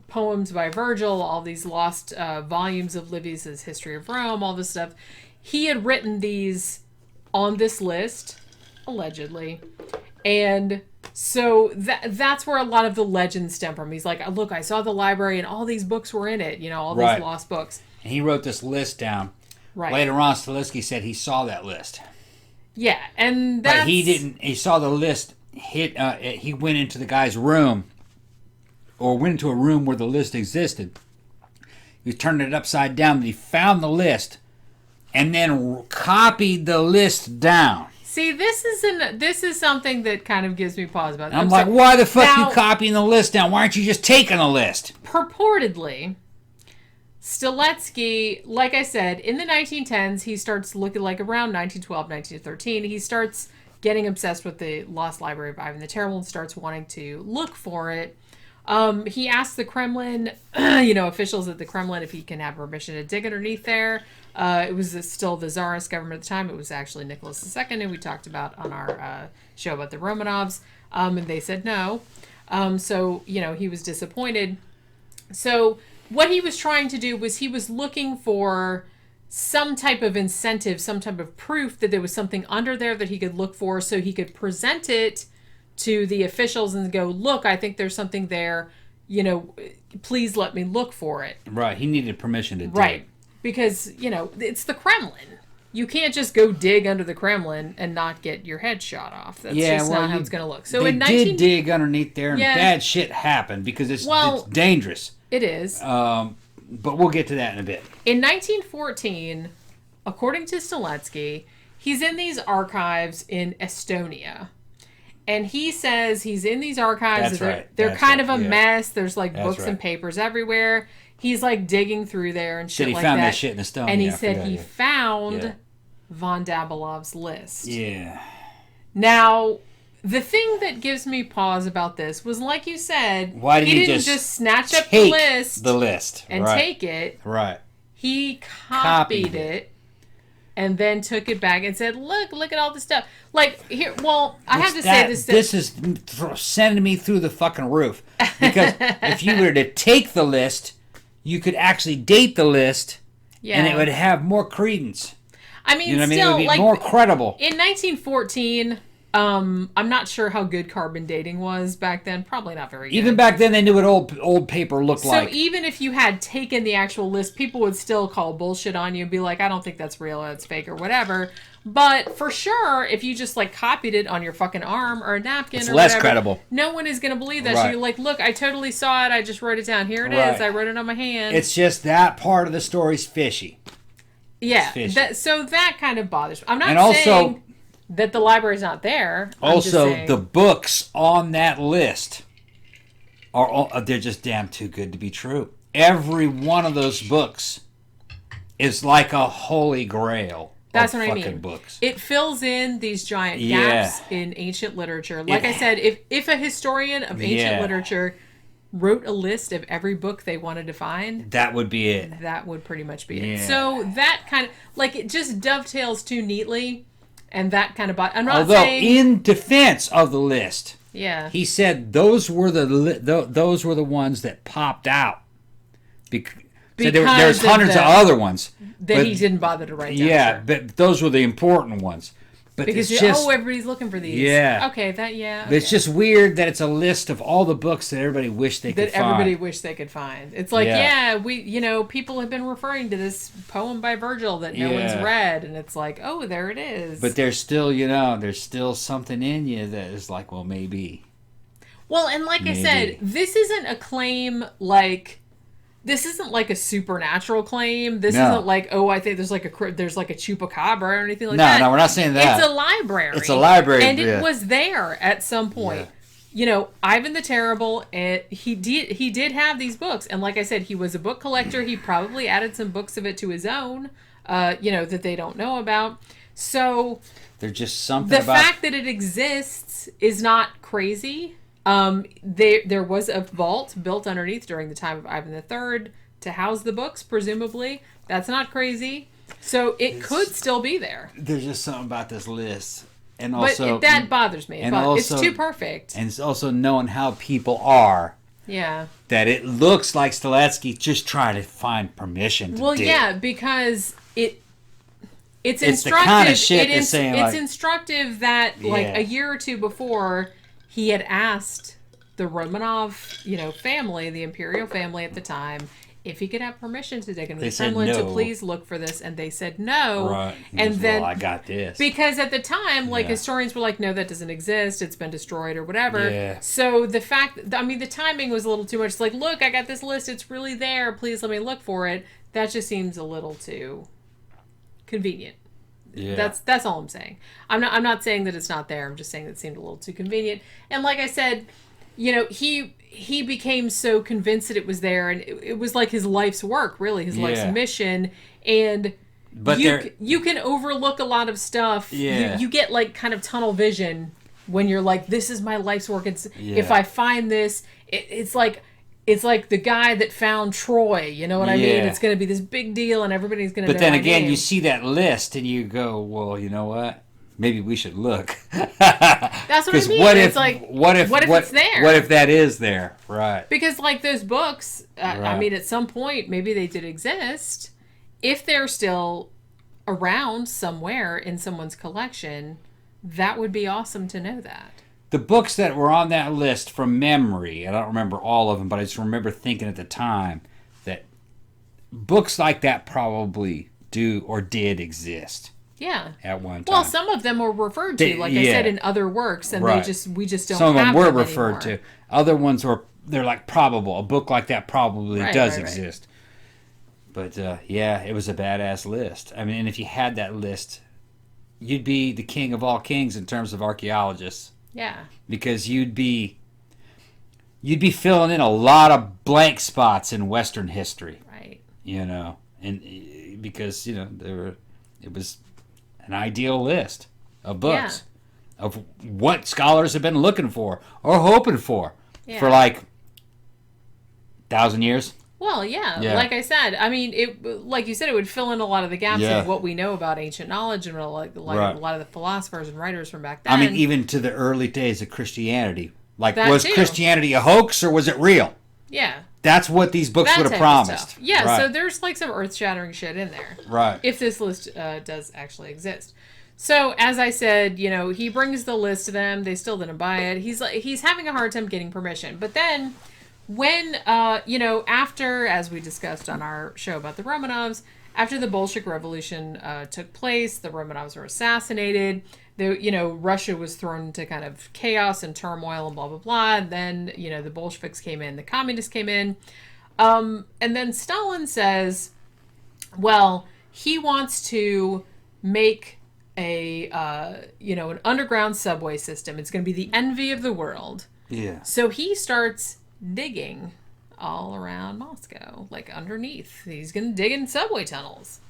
poems by Virgil, all these lost volumes of Livius's History of Rome, all this stuff. He had written these on this list, allegedly. And so that's where a lot of the legends stem from. He's like, look, I saw the library and all these books were in it, all these lost books. And he wrote this list down. Right. Later on, Stelletsky said he saw that list. Yeah, and that's... But he didn't... He saw the list. He went into the guy's room, or went into a room where the list existed. He turned it upside down, and he found the list, and then copied the list down. See, this is something that kind of gives me pause about that. I'm like, why the fuck are you copying the list down? Why aren't you just taking the list? Purportedly... Stelletsky, like I said, in the 1910s, he starts looking like around 1912, 1913, he starts getting obsessed with the lost library of Ivan the Terrible and starts wanting to look for it. He asks the Kremlin, officials at the Kremlin if he can have permission to dig underneath there. It was still the Tsarist government at the time. It was actually Nicholas II, who we talked about on our show about the Romanovs. And they said no. So, he was disappointed. So... what he was trying to do was he was looking for some type of incentive, some type of proof that there was something under there that he could look for so he could present it to the officials and go, look, I think there's something there, please let me look for it. Right. He needed permission to dig. Right. Because, it's the Kremlin. You can't just go dig under the Kremlin and not get your head shot off. That's just not how it's going to look. So they in did dig underneath there, and bad shit happened because it's dangerous. It is. But we'll get to that in a bit. In 1914, according to Stelletsky, he's in these archives in Estonia. And he says he's in these archives. They're kind of a mess. There's like books and papers everywhere. He's like digging through there and shit like that. He found that shit in Estonia. And he said he found von Dabilov's list. Yeah. Now... the thing that gives me pause about this was, like you said, why did he didn't just snatch up the list and take it. Right. He copied it and then took it back and said, look at all this stuff. Like, here, I have to say this. This is sending me through the fucking roof. Because if you were to take the list, you could actually date the list, and it would have more credence. I mean, it would be more credible. In 1914... I'm not sure how good carbon dating was back then. Probably not very good. Even back then, they knew what old paper looked like. So even if you had taken the actual list, people would still call bullshit on you and be like, I don't think that's real, or it's fake, or whatever. But for sure, if you just like copied it on your fucking arm or a napkin it's or less whatever, credible. No one is going to believe that. So you're like, look, I totally saw it. I just wrote it down. Here it is. I wrote it on my hand. It's just that part of the story's fishy. Yeah. So that kind of bothers me. I'm not saying... that the library's not there. Also, the books on that list they're just damn too good to be true. Every one of those books is like a holy grail. That's what I mean. Books. It fills in these giant gaps in ancient literature. Like I said, if a historian of ancient literature wrote a list of every book they wanted to find, that would be it. That would pretty much be it. So that kind of it just dovetails too neatly. And that kind of... I'm not saying... Although, in defense of the list, he said those were the ones that popped out. Because there's hundreds of other ones. That he didn't bother to write down. Yeah, but those were the important ones. But because it's just, everybody's looking for these. Yeah. Okay, But okay. it's just weird that it's a list of all the books that everybody wished they could that find. everybody wished they could find. It's like, people have been referring to this poem by Virgil that no one's read, and it's like, oh, there it is. But there's still, there's still something in you that is like, well, maybe. Well, and like I said, this isn't a claim like... This isn't like a supernatural claim. This isn't like, oh, I think there's like a chupacabra or anything like that. No, we're not saying that. It's a library. It's a library. And it was there at some point. Yeah. Ivan the Terrible, he did have these books. And like I said, he was a book collector. He probably added some books of it to his own, that they don't know about. So there's just something the fact that it exists is not crazy. There was a vault built underneath during the time of Ivan III to house the books, presumably. That's not crazy. So it could still be there. There's just something about this list. And also, that bothers me. It's too perfect. And it's also knowing how people are. Yeah. That it looks like Stelletsky just trying to find permission to dig. Yeah, because it's instructive. The kind of shit it's saying, it's instructive that a year or two before he had asked the Romanov, family, the imperial family at the time, if he could have permission to dig into the Kremlin to please look for this, and they said no. Right. And then I got this. Because at the time, historians were like, no, that doesn't exist. It's been destroyed or whatever. Yeah. So the timing was a little too much. It's like, look, I got this list. It's really there. Please let me look for it. That just seems a little too convenient. Yeah. That's all I'm saying. I'm not saying that it's not there. I'm just saying that it seemed a little too convenient. And like I said, he became so convinced that it was there, and it was like his life's work, really, his life's mission. And you can overlook a lot of stuff. Yeah. You get like kind of tunnel vision when you're like, this is my life's work. If I find this, it's like the guy that found Troy, you know what I mean? It's going to be this big deal, and everybody's going to know. But then again, name. you see that list, and you go, well, you know what? Maybe we should look. That's what I mean. What it's if, like, what if it's there? What if that is there? Right. Because like those books, I mean, at some point, maybe they did exist. If they're still around somewhere in someone's collection, that would be awesome to know that. The books that were on that list from memory, I don't remember all of them, but I just remember thinking at the time that books like that probably do or did exist. Yeah. At one time. Well, some of them were referred to, like I said, in other works, and we just don't. Some of them were them referred anymore. to. Other ones they're like probable. A book like that probably does exist. But it was a badass list. I mean, and if you had that list, you'd be the king of all kings in terms of archaeologists. Yeah. Because you'd be filling in a lot of blank spots in Western history. Right. And because it was an ideal list of books of what scholars have been looking for or hoping for like 1,000 years. Well, like I said, I mean, like you said, it would fill in a lot of the gaps of what we know about ancient knowledge and a lot of the philosophers and writers from back then. I mean, even to the early days of Christianity. Like, was Christianity a hoax or was it real? Yeah. That's what these books would have promised. Yeah, so there's like some earth-shattering shit in there. Right. If this list does actually exist. So, as I said, he brings the list to them. They still didn't buy it. He's having a hard time getting permission. But then, when, after, as we discussed on our show about the Romanovs, after the Bolshevik Revolution took place, the Romanovs were assassinated. Russia was thrown into kind of chaos and turmoil and blah, blah, blah. And then, the Bolsheviks came in, the communists came in. And then Stalin says, well, he wants to make an underground subway system. It's going to be the envy of the world. Yeah. So he starts digging all around Moscow, like underneath. He's going to dig in subway tunnels.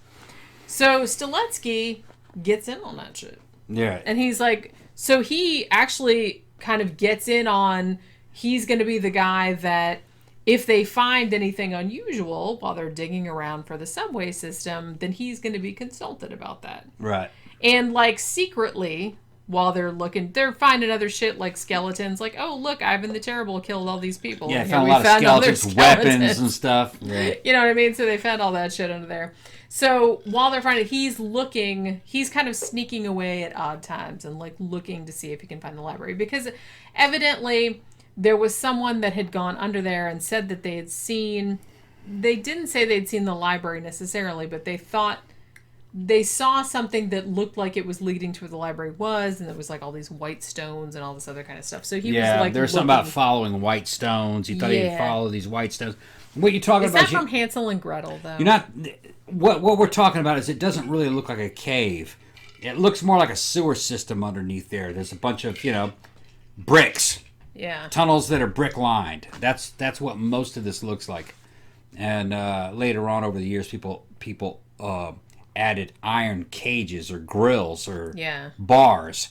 So Stelletsky gets in on that shit. Yeah. And he's like, so he actually kind of gets in on, he's going to be the guy that if they find anything unusual while they're digging around for the subway system, then he's going to be consulted about that. Right. And like secretly, while they're looking, they're finding other shit like skeletons. Like, oh, look, Ivan the Terrible killed all these people. Yeah, And found a we lot of found other skeletons, weapons and stuff. Yeah. You know what I mean? So they found all that shit under there. So while they're finding it, he's kind of sneaking away at odd times and like looking to see if he can find the library. Because evidently there was someone that had gone under there and said that they didn't say they'd seen the library necessarily, but they thought they saw something that looked like it was leading to where the library was, and it was like all these white stones and all this other kind of stuff. So he was like, there's something about following white stones. He thought he'd follow these white stones. What you're talking about? Is that from Hansel and Gretel, though? You're not. What we're talking about is it doesn't really look like a cave. It looks more like a sewer system underneath there. There's a bunch of bricks. Yeah. Tunnels that are brick lined. That's what most of this looks like. And later on over the years, people added iron cages or grills or bars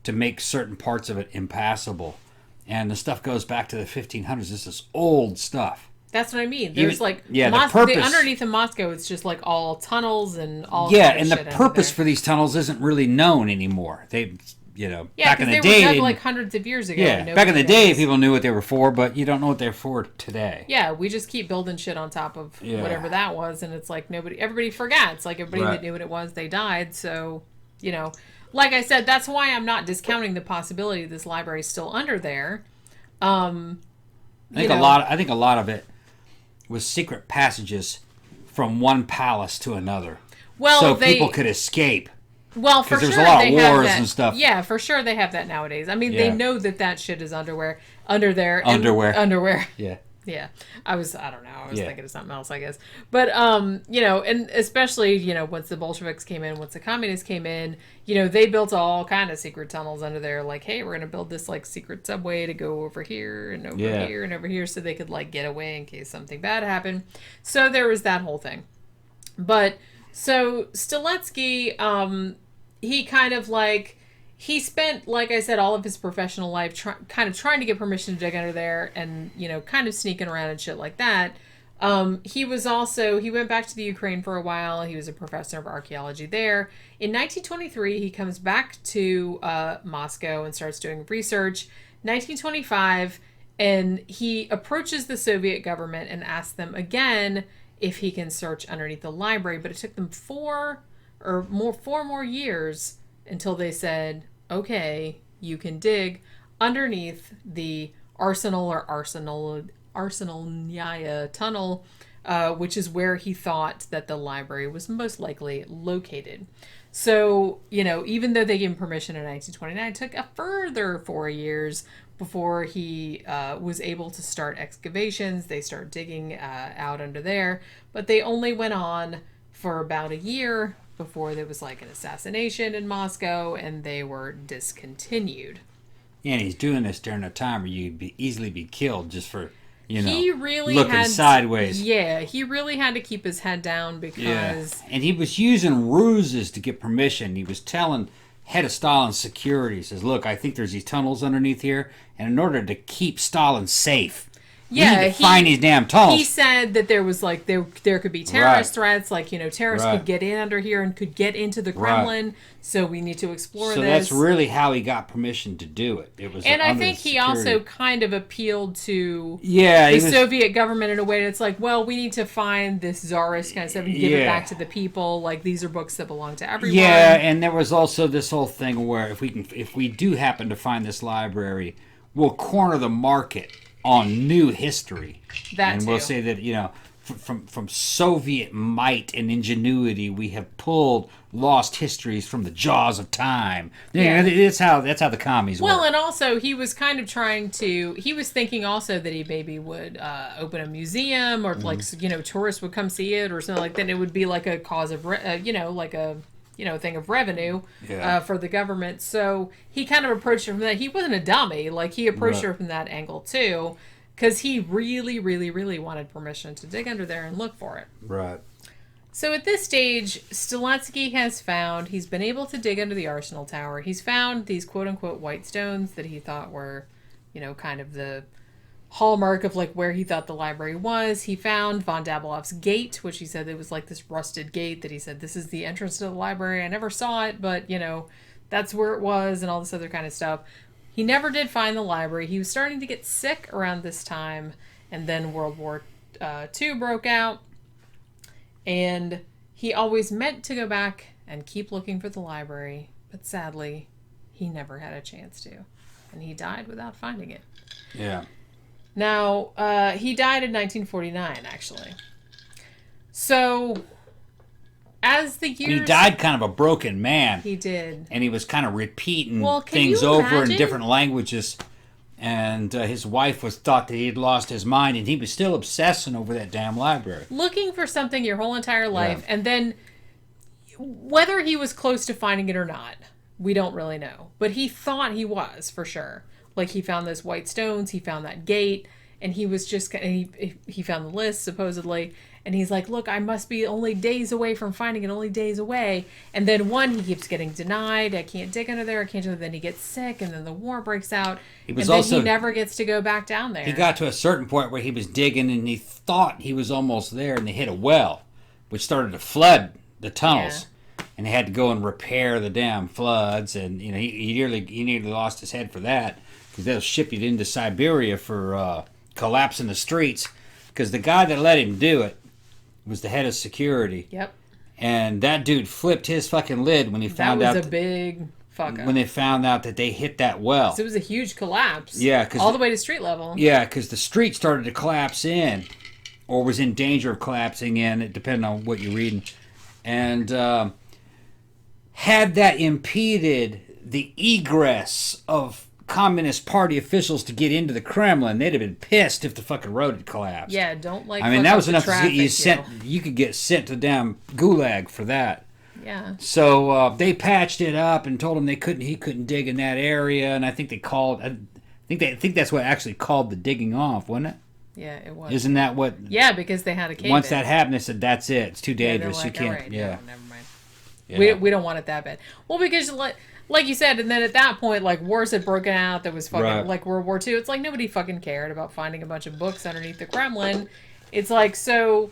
to make certain parts of it impassable. And the stuff goes back to the 1500s. This is old stuff. That's what I mean. There's the purpose underneath in Moscow, it's just like all tunnels and all. Yeah, kind of and the shit purpose for these tunnels isn't really known anymore. Back in the they day, were dug like hundreds of years ago. Yeah, back in the day, people knew what they were for, but you don't know what they're for today. Yeah, we just keep building shit on top of whatever that was, and it's like everybody forgets. Like everybody that knew what it was, they died. So, like I said, that's why I'm not discounting the possibility this library is still under there. I think a lot of it was secret passages from one palace to another. Well, so people could escape. Well, for sure, there's a lot of they wars have that. And stuff. Yeah, for sure they have that nowadays. I mean, they know that shit is under there. Underwear. Yeah. Yeah. I don't know. I was thinking of something else, I guess. But, and especially, once the Bolsheviks came in, once the communists came in, they built all kind of secret tunnels under there. Like, hey, we're going to build this, like, secret subway to go over here and over here and over here so they could, like, get away in case something bad happened. So there was that whole thing. But, so Stelletsky, he kind of, like... He spent, like I said, all of his professional life kind of trying to get permission to dig under there and, kind of sneaking around and shit like that. He went back to the Ukraine for a while. He was a professor of archaeology there. In 1923, he comes back to Moscow and starts doing research. 1925, and he approaches the Soviet government and asks them again if he can search underneath the library. But it took them 4 more years until they said, okay, you can dig underneath the Arsenal or Arsenalnaya tunnel, which is where he thought that the library was most likely located. So, even though they gave him permission in 1929, it took a further 4 years before he was able to start excavations. They start digging out under there, but they only went on for about a year before there was like an assassination in Moscow and they were discontinued. Yeah, and he's doing this during a time where you'd easily be killed just for, he really looking sideways. Yeah, he really had to keep his head down because... Yeah. And he was using ruses to get permission. He was telling head of Stalin's security, he says, look, I think there's these tunnels underneath here, and in order to keep Stalin safe... Yeah, we need to find these damn tunnels. He said that there was like there could be terrorist threats, like terrorists could get in under here and could get into the Kremlin. So we need to explore this. So that's really how he got permission to do it. It was, and I think he also kind of appealed to Soviet government in a way that's like, well, we need to find this czarist kind of stuff and give it back to the people. Like these are books that belong to everyone. Yeah, and there was also this whole thing where if we do happen to find this library, we'll corner the market on new history. We'll say that, from Soviet might and ingenuity, we have pulled lost histories from the jaws of time. Yeah. That's how the commies work. Well, and also he was kind of he was thinking also that he maybe would open a museum or like, tourists would come see it or something like that. It would be like a cause of, like a, thing of revenue for the government. So he kind of approached her from that. He wasn't a dummy. Like he approached her from that angle too, because he really, really, really wanted permission to dig under there and look for it. Right. So at this stage, Stelletsky he's been able to dig under the Arsenal Tower. He's found these quote unquote white stones that he thought were, kind of the hallmark of like where he thought the library was. He found von Dabilov's gate, which he said it was like this rusted gate that he said, this is the entrance to the library. I never saw it, but that's where it was and all this other kind of stuff. He never did find the library. He was starting to get sick around this time, and then World War II broke out, and he always meant to go back and keep looking for the library, but sadly, he never had a chance to, and he died without finding it. Yeah. Now, he died in 1949, actually. So, as the years... He died kind of a broken man. He did. And he was kind of repeating Well, can things you over in imagine? different languages. And his wife thought that he'd lost his mind, and he was still obsessing over that damn library. Looking for something your whole entire life, Yeah. and then whether he was close to finding it or not, we don't really know. But he thought he was, for sure. Like, he found those white stones, he found that gate, and he was just... And he found the list, supposedly... And he's like, look, I must be only days away from finding it, only days away. And then he keeps getting denied. I can't dig under there. I can't do it. Then he gets sick, and then the war breaks out. And then he never gets to go back down there. He got to a certain point where he was digging, and he thought he was almost there, and they hit a well, which started to flood the tunnels. Yeah. And he had to go and repair the damn floods. And he nearly lost his head for that, because they'll ship you into Siberia for collapsing the streets. Because the guy that let him do it was the head of security. Yep. And that dude flipped his fucking lid when he found out... That was a big fuck up. When they found out that they hit that well. It was a huge collapse. Yeah. All the way to street level. Yeah, because the street started to collapse in. Or was in danger of collapsing in, it depending on what you're reading. And had that impeded the egress of Communist Party officials to get into the Kremlin, they'd have been pissed if the fucking road had collapsed. Yeah, don't like. I mean, that was enough to get you sent. You could get sent to damn gulag for that. Yeah. So they patched it up and told him he couldn't dig in that area, and I think they called. I think that's what actually called the digging off, wasn't it? Yeah, it was. Isn't that what? Yeah, because they had a cave. Once that happened, they said that's it. It's too dangerous. Like, you can't. right, yeah. No, never mind. Yeah. We don't want it that bad. Well, because like you said, and then at that point, like, wars had broken out. There was fucking, like, World War II. It's like nobody fucking cared about finding a bunch of books underneath the Kremlin. It's like, so,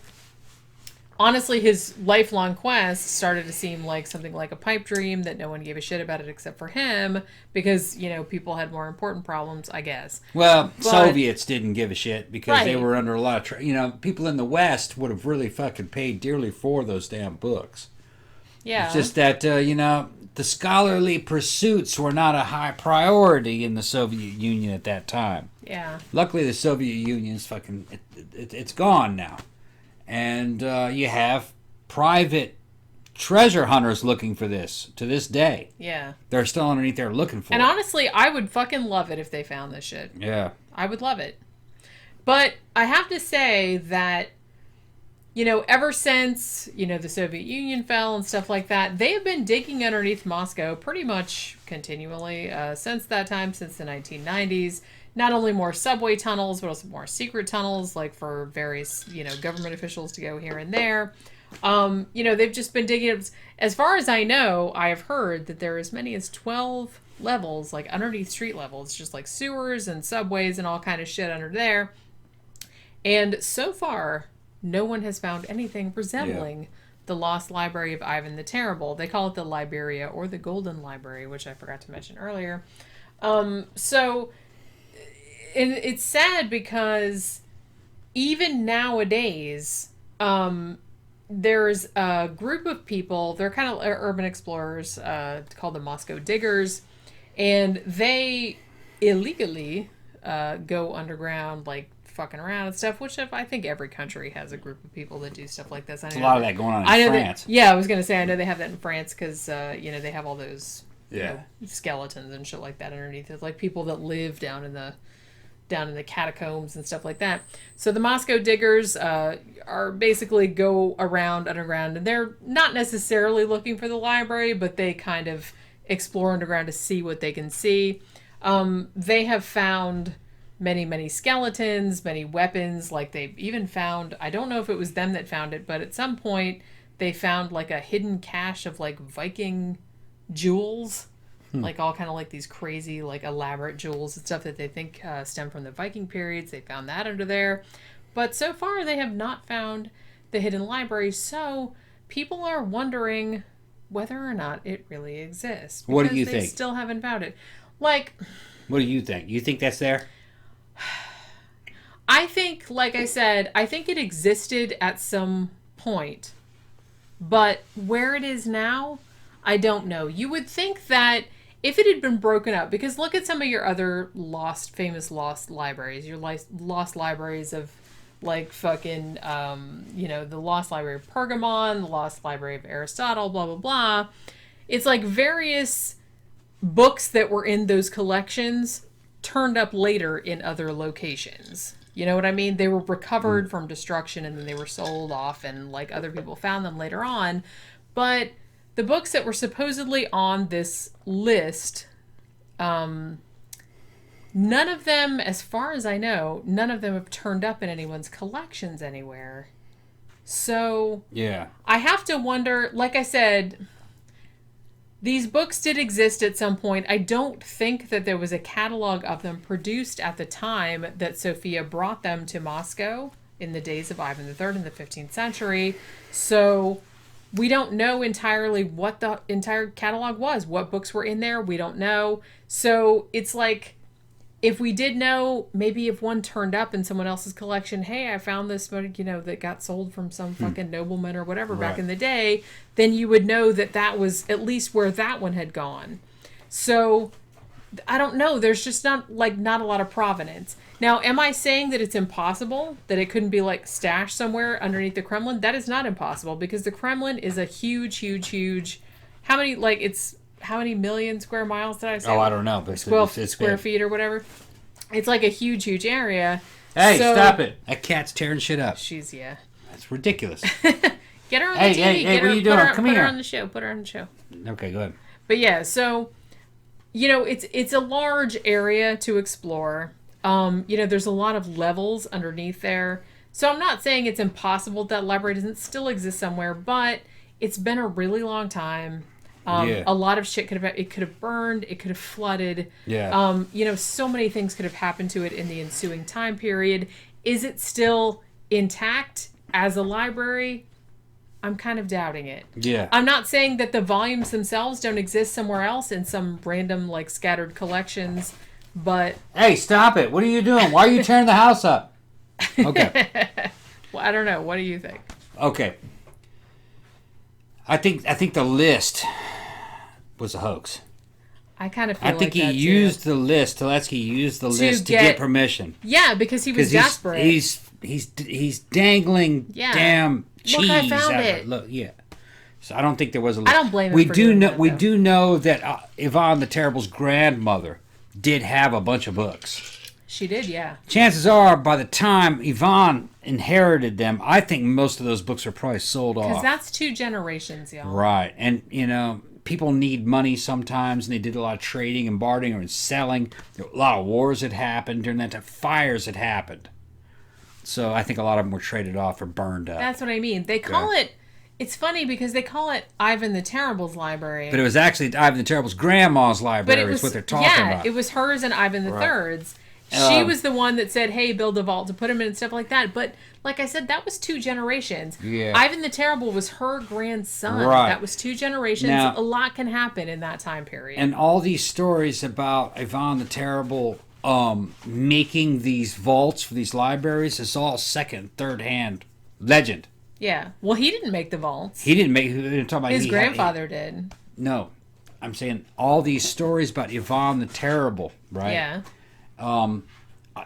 honestly, his lifelong quest started to seem like something like a pipe dream, that no one gave a shit about it except for him, because, people had more important problems, I guess. Well, Soviets didn't give a shit because they Right. were under a lot of... people in the West would have really fucking paid dearly for those damn books. Yeah. It's just that, the scholarly pursuits were not a high priority in the Soviet Union at that time. Yeah. Luckily, the Soviet Union's fucking... It's gone now. And you have private treasure hunters looking for this to this day. Yeah. They're still underneath there looking for it. And honestly, I would fucking love it if they found this shit. Yeah. I would love it. But I have to say that, ever since, the Soviet Union fell and stuff like that, they have been digging underneath Moscow pretty much continually since that time, since the 1990s. Not only more subway tunnels, but also more secret tunnels, like for various, government officials to go here and there. They've just been digging. As far as I know, I have heard that there are as many as 12 levels, like underneath street levels, just like sewers and subways and all kind of shit under there. And so far, no one has found anything resembling the lost library of Ivan the Terrible. They call it the Liberia or the Golden Library, which I forgot to mention earlier. So it's sad because even nowadays, there's a group of people, they're kind of urban explorers, called the Moscow Diggers, and they illegally go underground, like, fucking around and stuff, which I think every country has a group of people that do stuff like this. There's a lot of that going on in France. I was going to say, I know they have that in France because, they have all those skeletons and shit like that underneath. It's like people that live down in the catacombs and stuff like that. So the Moscow Diggers are basically go around underground, and they're not necessarily looking for the library, but they kind of explore underground to see what they can see. They have found many, many skeletons, many weapons. Like, they even found, I don't know if it was them that found it, but at some point they found like a hidden cache of like Viking jewels, like all kind of like these crazy, like elaborate jewels and stuff that they think stem from the Viking periods. They found that under there. But so far they have not found the hidden library. So people are wondering whether or not it really exists. What do you Because they think? still haven't found it. Like, What do you think? You think that's there? I think, like I said, I think it existed at some point. But where it is now, I don't know. You would think that if it had been broken up, because look at some of your other famous lost libraries, your lost libraries of like fucking, the Lost Library of Pergamon, the Lost Library of Aristotle, blah, blah, blah. It's like various books that were in those collections turned up later in other locations. You know what I mean? They were recovered from destruction and then they were sold off and like other people found them later on. But the books that were supposedly on this list, none of them, as far as I know, none of them have turned up in anyone's collections anywhere. So Yeah. I have to wonder, like I said, these books did exist at some point. I don't think that there was a catalog of them produced at the time that Sophia brought them to Moscow in the days of Ivan III in the 15th century. So we don't know entirely what the entire catalog was. What books were in there, we don't know. So it's like, if we did know, maybe if one turned up in someone else's collection, hey, I found this, that got sold from some fucking nobleman or whatever back in the day, then you would know that that was at least where that one had gone. So I don't know. There's just not a lot of provenance. Now, am I saying that it's impossible that it couldn't be like stashed somewhere underneath the Kremlin? That is not impossible because the Kremlin is a huge, huge, huge. How many million square miles did I say? Oh, I don't know, but it's square big. feet or whatever. It's like a huge, huge area. Hey, So- stop it! That cat's tearing shit up. She's, yeah. That's ridiculous. Get her on Hey, the TV. hey, what are you doing? Come put here. her on the show. Put her on the show. Okay, go ahead. But yeah, so, it's a large area to explore. There's a lot of levels underneath there. So I'm not saying it's impossible that library doesn't still exist somewhere, but it's been a really long time. A lot of shit could have burned, it could have flooded. Yeah. So many things could have happened to it in the ensuing time period. Is it still intact as a library? I'm kind of doubting it. Yeah. I'm not saying that the volumes themselves don't exist somewhere else in some random, like, scattered collections, but... Hey, stop it! What are you doing? Why are you tearing the house up? Okay. Well, I don't know. What do you think? Okay. I think the list was a hoax. I kind of feel I think like that, he used the list. Stelletsky used the list to get get permission. Yeah, because he was desperate. He's dangling damn cheese. Look, I found out of it. Look, yeah. So I don't think there was a list. I don't blame him we for do doing know that, we though. do know that Ivan the Terrible's grandmother did have a bunch of books. She did, yeah. Chances are, by the time Ivan inherited them, I think most of those books are probably sold off. Because that's 2 generations, y'all. Right. And, people need money sometimes, and they did a lot of trading and bartering and selling. A lot of wars had happened during that time. Fires had happened. So I think a lot of them were traded off or burned up. That's what I mean. They call it... It's funny because they call it Ivan the Terrible's library. But it was actually Ivan the Terrible's grandma's library is what they're talking about. It was hers and Ivan the Third's. She was the one that said, hey, build a vault to put him in and stuff like that. But like I said, that was 2 generations. Yeah. Ivan the Terrible was her grandson. Right. That was 2 generations. Now- a lot can happen in that time period. And all these stories about Ivan the Terrible making these vaults for these libraries is all second, third-hand legend. yeah. Well, he didn't make the vaults. He didn't make... We didn't talk about His he grandfather did. No. I'm saying all these stories about Ivan the Terrible, right? Yeah.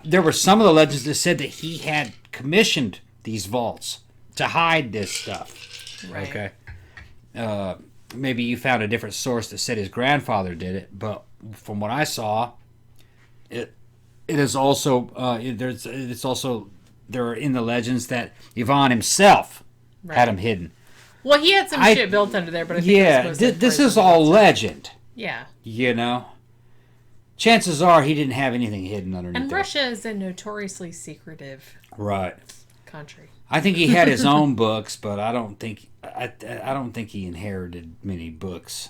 There were some of the legends that said that he had commissioned these vaults to hide this stuff. Right. Okay. Maybe you found a different source that said his grandfather did it, but from what I saw, it is also there are in the legends that Ivan himself had them hidden. Well, he had some shit built under there, but I think Yeah, this is all legend. Yeah. Chances are he didn't have anything hidden underneath And there. Russia is a notoriously secretive Right. country. I think he had his own books, but I don't think he inherited many books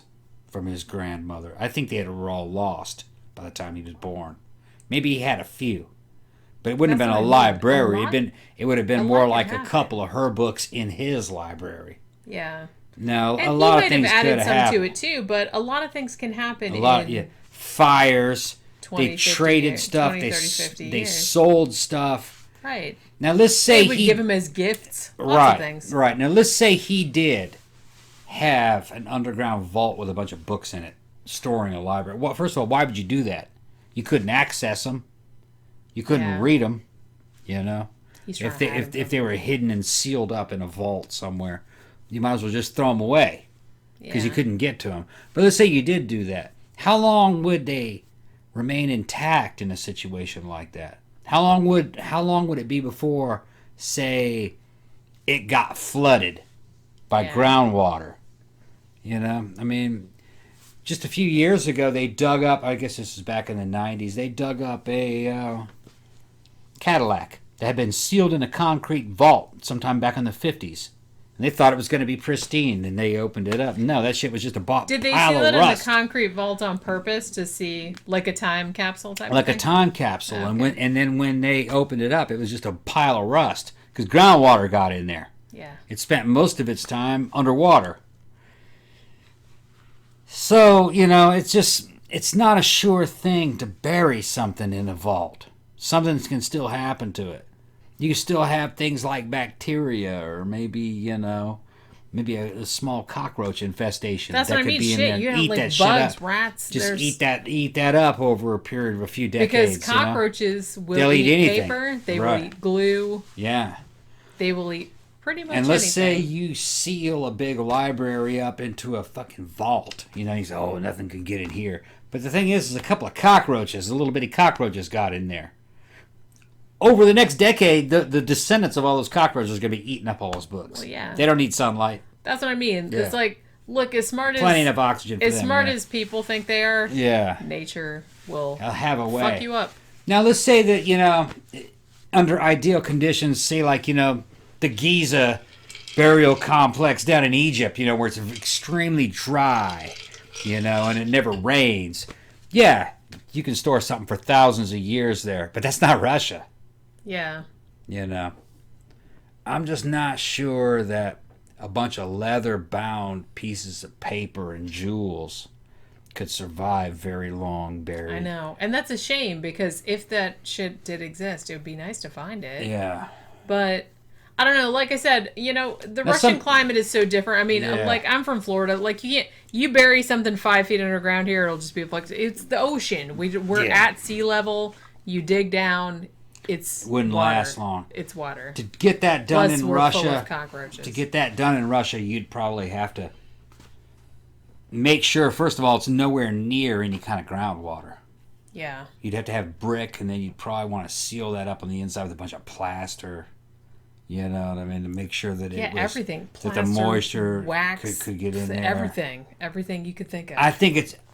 from his grandmother. I think they were all lost by the time he was born. Maybe he had a few, but it wouldn't have been a library. It would have been more like a couple of her books in his library. Yeah. Now, And a lot he of things might have could added have some happened. to it too, but a lot of things can happen Fires. 20, They 50 traded years, stuff. 20, 30, 50 They years. sold stuff. Right. Now, let's say They would give him as gifts. Lots right, of things. right. Now, let's say he did have an underground vault with a bunch of books in it, storing a library. Well, first of all, why would you do that? You couldn't access them. You couldn't read them. You know, He's if trying to hide if they were hidden and sealed up in a vault somewhere, you might as well just throw them away because you couldn't get to them. But let's say you did do that. How long would they remain intact in a situation like that? How long would it be before, say, it got flooded by groundwater? You know, I mean, just a few years ago they dug up. I guess this is back in the 90s. They dug up a Cadillac that had been sealed in a concrete vault sometime back in the 50s. And they thought it was going to be pristine, and they opened it up. No, that shit was just a pile of rust. Did they seal it in the concrete vault on purpose to see, like a time capsule type like of thing? a time capsule. Okay. And then when they opened it up, it was just a pile of rust because groundwater got in there. Yeah. It spent most of its time underwater. So, you know, it's not a sure thing to bury something in a vault. Something can still happen to it. You can still have things like bacteria or maybe, you know, maybe a small cockroach infestation. That's that what I could mean. be in Shit, there. you have Eat like that shit bugs, up. rats. Just eat that up over a period of a few decades. Because cockroaches will They'll eat anything. paper. They Right. will eat glue. Yeah. They will eat pretty much And let's anything. say you seal a big library up into a fucking vault. You know, you say, oh, nothing can get in here. But the thing is a couple of cockroaches, the little bitty cockroaches got in there. Over the next decade, the descendants of all those cockroaches are going to be eating up all those books. Well, yeah. They don't need sunlight. That's what I mean. Yeah. It's like, look, as smart as Plenty enough oxygen for as them, smart yeah. as people think they are, Yeah. nature will I'll have a way. fuck you up. Now, let's say that, you know, under ideal conditions, say like, you know, the Giza burial complex down in Egypt, you know, where it's extremely dry, you know, and it never rains. Yeah, you can store something for thousands of years there, but that's not Russia. Yeah. You know, I'm just not sure that a bunch of leather-bound pieces of paper and jewels could survive very long buried. I know. And that's a shame because if that shit did exist, it would be nice to find it. Yeah. But I don't know. Like I said, you know, the Now Russian climate is so different. I mean, Yeah. like I'm from Florida. Like you bury something 5 feet underground here, it'll just be like it's the ocean. We're Yeah. at sea level. You dig down. It's Wouldn't water. last long. It's water. To get that done Plus, in we're full Russia, of cockroaches. to get that done in Russia, you'd probably have to make sure, first of all, it's nowhere near any kind of groundwater. Yeah. You'd have to have brick, and then you'd probably want to seal that up on the inside with a bunch of plaster. You know what I mean? To make sure that it was everything. that Plaster, the moisture wax, could get in there. Everything you could think of.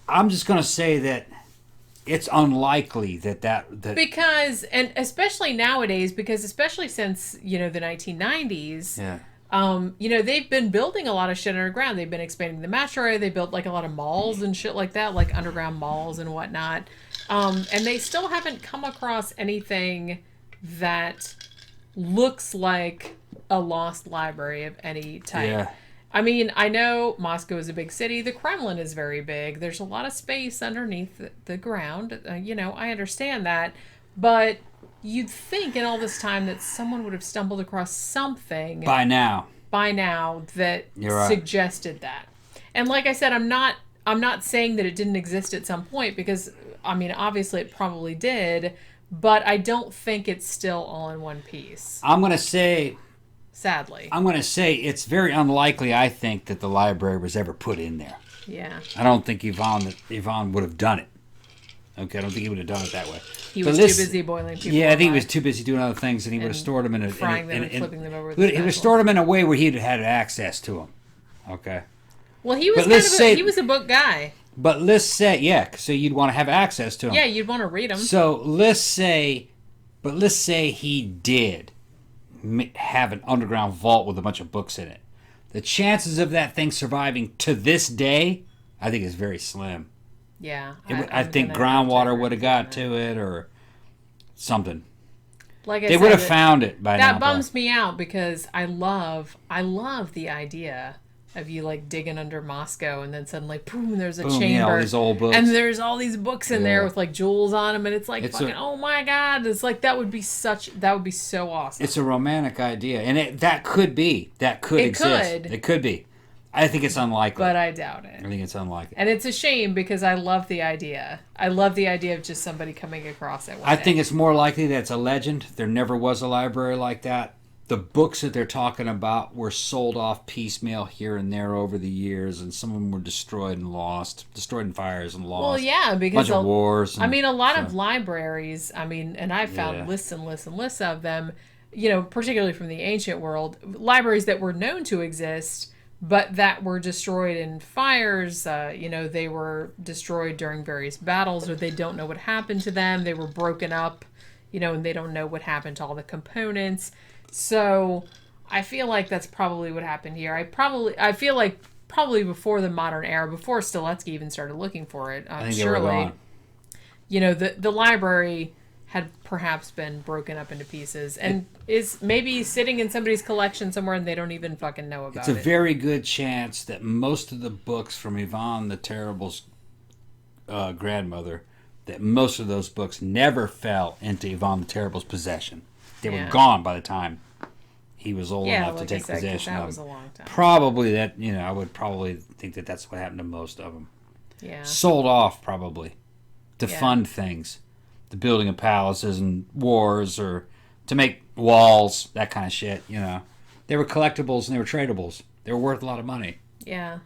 I'm just going to say that it's unlikely that because, and especially nowadays, because especially since, you know, the 1990s, yeah. you know, they've been building a lot of shit underground. They've been expanding the metro area. They built like a lot of malls and shit like that, like underground malls and whatnot. And they still haven't come across anything that looks like a lost library of any type. Yeah. I mean, I know Moscow is a big city. The Kremlin is very big. There's a lot of space underneath the ground. You know, I understand that. But you'd think in all this time that someone would have stumbled across something By now that You're right. suggested that. And like I said, I'm not saying that it didn't exist at some point because, I mean, obviously it probably did. But I don't think it's still all in one piece. I'm going to say it's very unlikely, I think, that the library was ever put in there. Yeah. I don't think Ivan would have done it. Okay, I don't think he would have done it that way. He was too busy boiling people. Yeah, I think he alive. was too busy doing other things, and he would have stored them in a... Frying them and flipping them over. He would have stored them in a way where he'd had access to them. Okay. Well, he was he was a book guy. But let's say, yeah, so you'd want to have access to them. Yeah, you'd want to read them. So let's say he did have an underground vault with a bunch of books in it. The chances of that thing surviving to this day, I think, is very slim. Yeah. I think groundwater would have got to it or something. Like they would have found it by now. That bums me out because I love the idea of you like digging under Moscow, and then suddenly, boom, there's a Boom, chamber, yeah, all these old books. and there's all these books in there Yeah. with like jewels on them, and it's like It's fucking, oh my god, it's like that would be so awesome. It's a romantic idea, and that could exist. It could be. I think it's unlikely. But I doubt it. I think it's unlikely. And it's a shame because I love the idea. I love the idea of just somebody coming across it one I day. think it's more likely that it's a legend. There never was a library like that. The books that they're talking about were sold off piecemeal here and there over the years, and some of them were destroyed and lost, destroyed in fires and lost. Well, yeah, a because bunch of wars. I mean, a lot of libraries. I mean, and I found lists and lists and lists of them. You know, particularly from the ancient world, libraries that were known to exist, but that were destroyed in fires. You know, they were destroyed during various battles, or they don't know what happened to them. They were broken up, you know, and they don't know what happened to all the components. So I feel like that's probably what happened here. I feel like probably before the modern era, before Stelletsky even started looking for it, I think they were surely, gone. you know, the library had perhaps been broken up into pieces and is maybe sitting in somebody's collection somewhere and they don't even fucking know about It's a it. very good chance that most of the books from Ivan the Terrible's grandmother, that most of those books never fell into Ivan the Terrible's possession. They were gone by the time he was old enough like to I take said, 'cause possession that of was them. a long time. Probably that, you know, I would probably think that that's what happened to most of them. Yeah. Sold off, probably, to Yeah. fund things. The building of palaces and wars, or to make walls, that kind of shit, you know. They were collectibles and they were tradables. They were worth a lot of money. Yeah.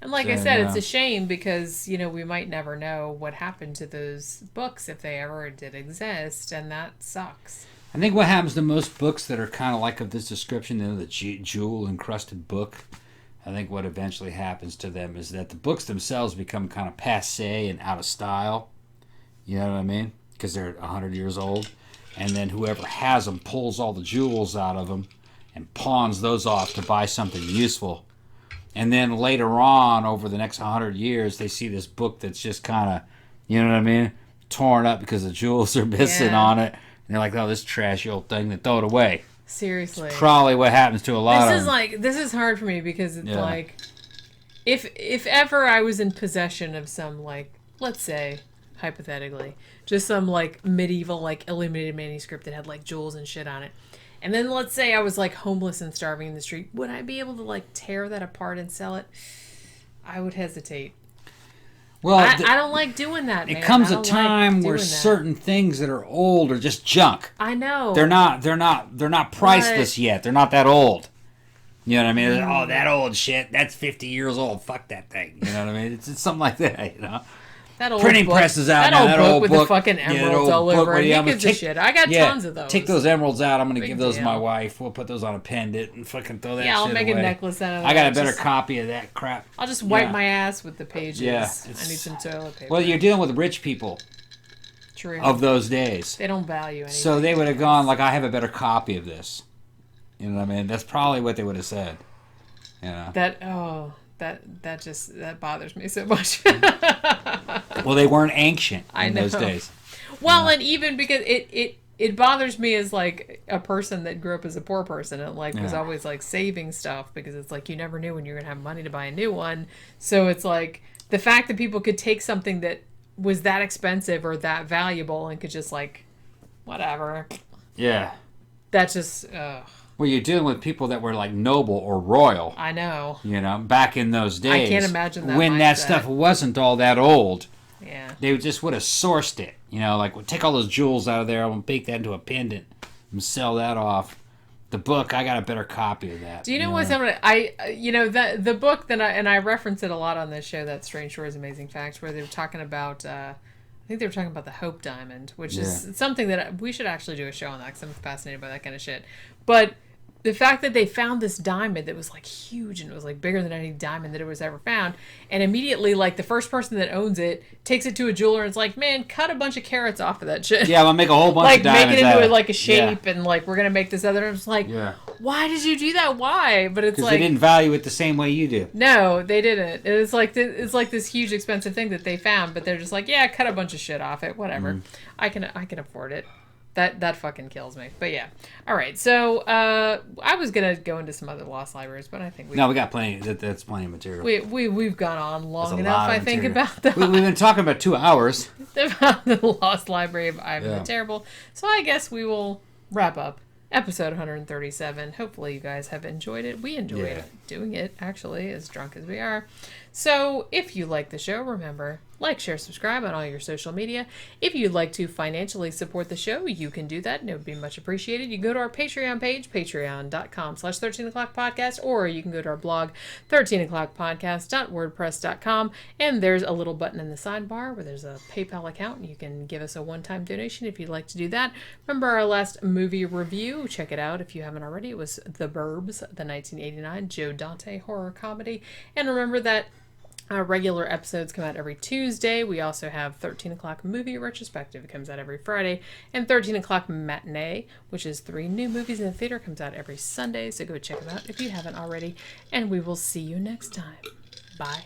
And like I So, said, yeah. it's a shame because, you know, we might never know what happened to those books if they ever did exist, and that sucks. I think what happens to most books that are kind of like of this description, you know, the jewel-encrusted book, I think what eventually happens to them is that the books themselves become kind of passé and out of style. You know what I mean? Because they're 100 years old. And then whoever has them pulls all the jewels out of them and pawns those off to buy something useful. And then later on, over the next 100 years, they see this book that's just kind of, you know what I mean, torn up because the jewels are missing Yeah. on it. And they're like, oh, this trashy old thing, then throw it away. Seriously. Probably what happens to a lot of them. This is hard for me because it's Yeah. like, if ever I was in possession of some, like, let's say, hypothetically, just some, like, medieval, like, illuminated manuscript that had, like, jewels and shit on it. And then let's say I was, like, homeless and starving in the street. Would I be able to, like, tear that apart and sell it? I would hesitate. Well, I don't like doing that, man. it comes I a don't time like where doing that. certain things that are old are just junk. I know. They're not priceless yet. They're not that old. You know what I mean? Oh, that old shit. That's 50 years old. Fuck that thing. You know what I mean? It's something like that, you know? That old Printing book, presses out that now. Old That book old with book. the fucking Yeah, that emeralds old all book over where it. you Who almost gives a take- shit? I got Yeah, tons of those. Take those emeralds out. I'm going to Big give those to my deal. wife. We'll put those on a pendant and fucking throw that shit Yeah, I'll make away. a necklace out of that. I got a better Just- copy of that crap. I'll just wipe Yeah. my ass with the pages. Yeah, I need some toilet paper. Well, you're dealing with rich people True. of those days. They don't value anything. So they would have gone like, I have a better copy of this. You know what I mean? That's probably what they would have said. You know? That bothers me so much. Well, they weren't ancient I in those know. days. Well, and even because it bothers me as like a person that grew up as a poor person and like was Yeah. always like saving stuff because it's like you never knew when you were gonna have money to buy a new one. So it's like the fact that people could take something that was that expensive or that valuable and could just like whatever. Yeah. That just Well, you're dealing with people that were like noble or royal, I know. you know, back in those days. can't imagine that when that mindset. stuff wasn't all that old. Yeah. They just would have sourced it, you know, like well, take all those jewels out of there and bake that into a pendant and sell that off. The book, I got a better copy of that. Do you know what somebody the book that I reference it a lot on this show, that Strange Stories Amazing Facts, where they were talking about I think they were talking about the Hope Diamond, which is something that we should actually do a show on that because I'm fascinated by that kind of shit. But the fact that they found this diamond that was like huge and it was like bigger than any diamond that it was ever found, and immediately like the first person that owns it takes it to a jeweler and it's like, man, cut a bunch of carats off of that shit. Yeah, I'm gonna make a whole bunch like of make diamonds it out into of like a shape Yeah. and like we're gonna make this other. And it's like, Yeah. why did you do that? Why? But it's Because like they didn't value it the same way you do. no, they didn't. It's like this huge expensive thing that they found, but they're just like, yeah, cut a bunch of shit off it, whatever. I can afford it. That fucking kills me. But yeah. All right. So I was gonna go into some other lost libraries, but I think we got plenty. That's plenty of material. We've gone on long enough. I think about the. We've been talking about 2 hours about the lost library of Ivan the Terrible. So I guess we will wrap up episode 137. Hopefully you guys have enjoyed it. We enjoyed doing it, actually, as drunk as we are. So if you like the show, remember, like, share, subscribe on all your social media. If you'd like to financially support the show, you can do that, and it would be much appreciated. You can go to our Patreon page, patreon.com/13o'clockpodcast, or you can go to our blog, 13o'clockpodcast.wordpress.com, and there's a little button in the sidebar where there's a PayPal account, and you can give us a one-time donation if you'd like to do that. Remember our last movie review? Check it out if you haven't already. It was The Burbs, the 1989 Joe Dante horror comedy. And remember that our regular episodes come out every Tuesday. We also have 13 o'clock movie retrospective. It comes out every Friday. And 13 o'clock matinee, which is 3 new movies in the theater, comes out every Sunday. So go check them out if you haven't already. And we will see you next time. Bye.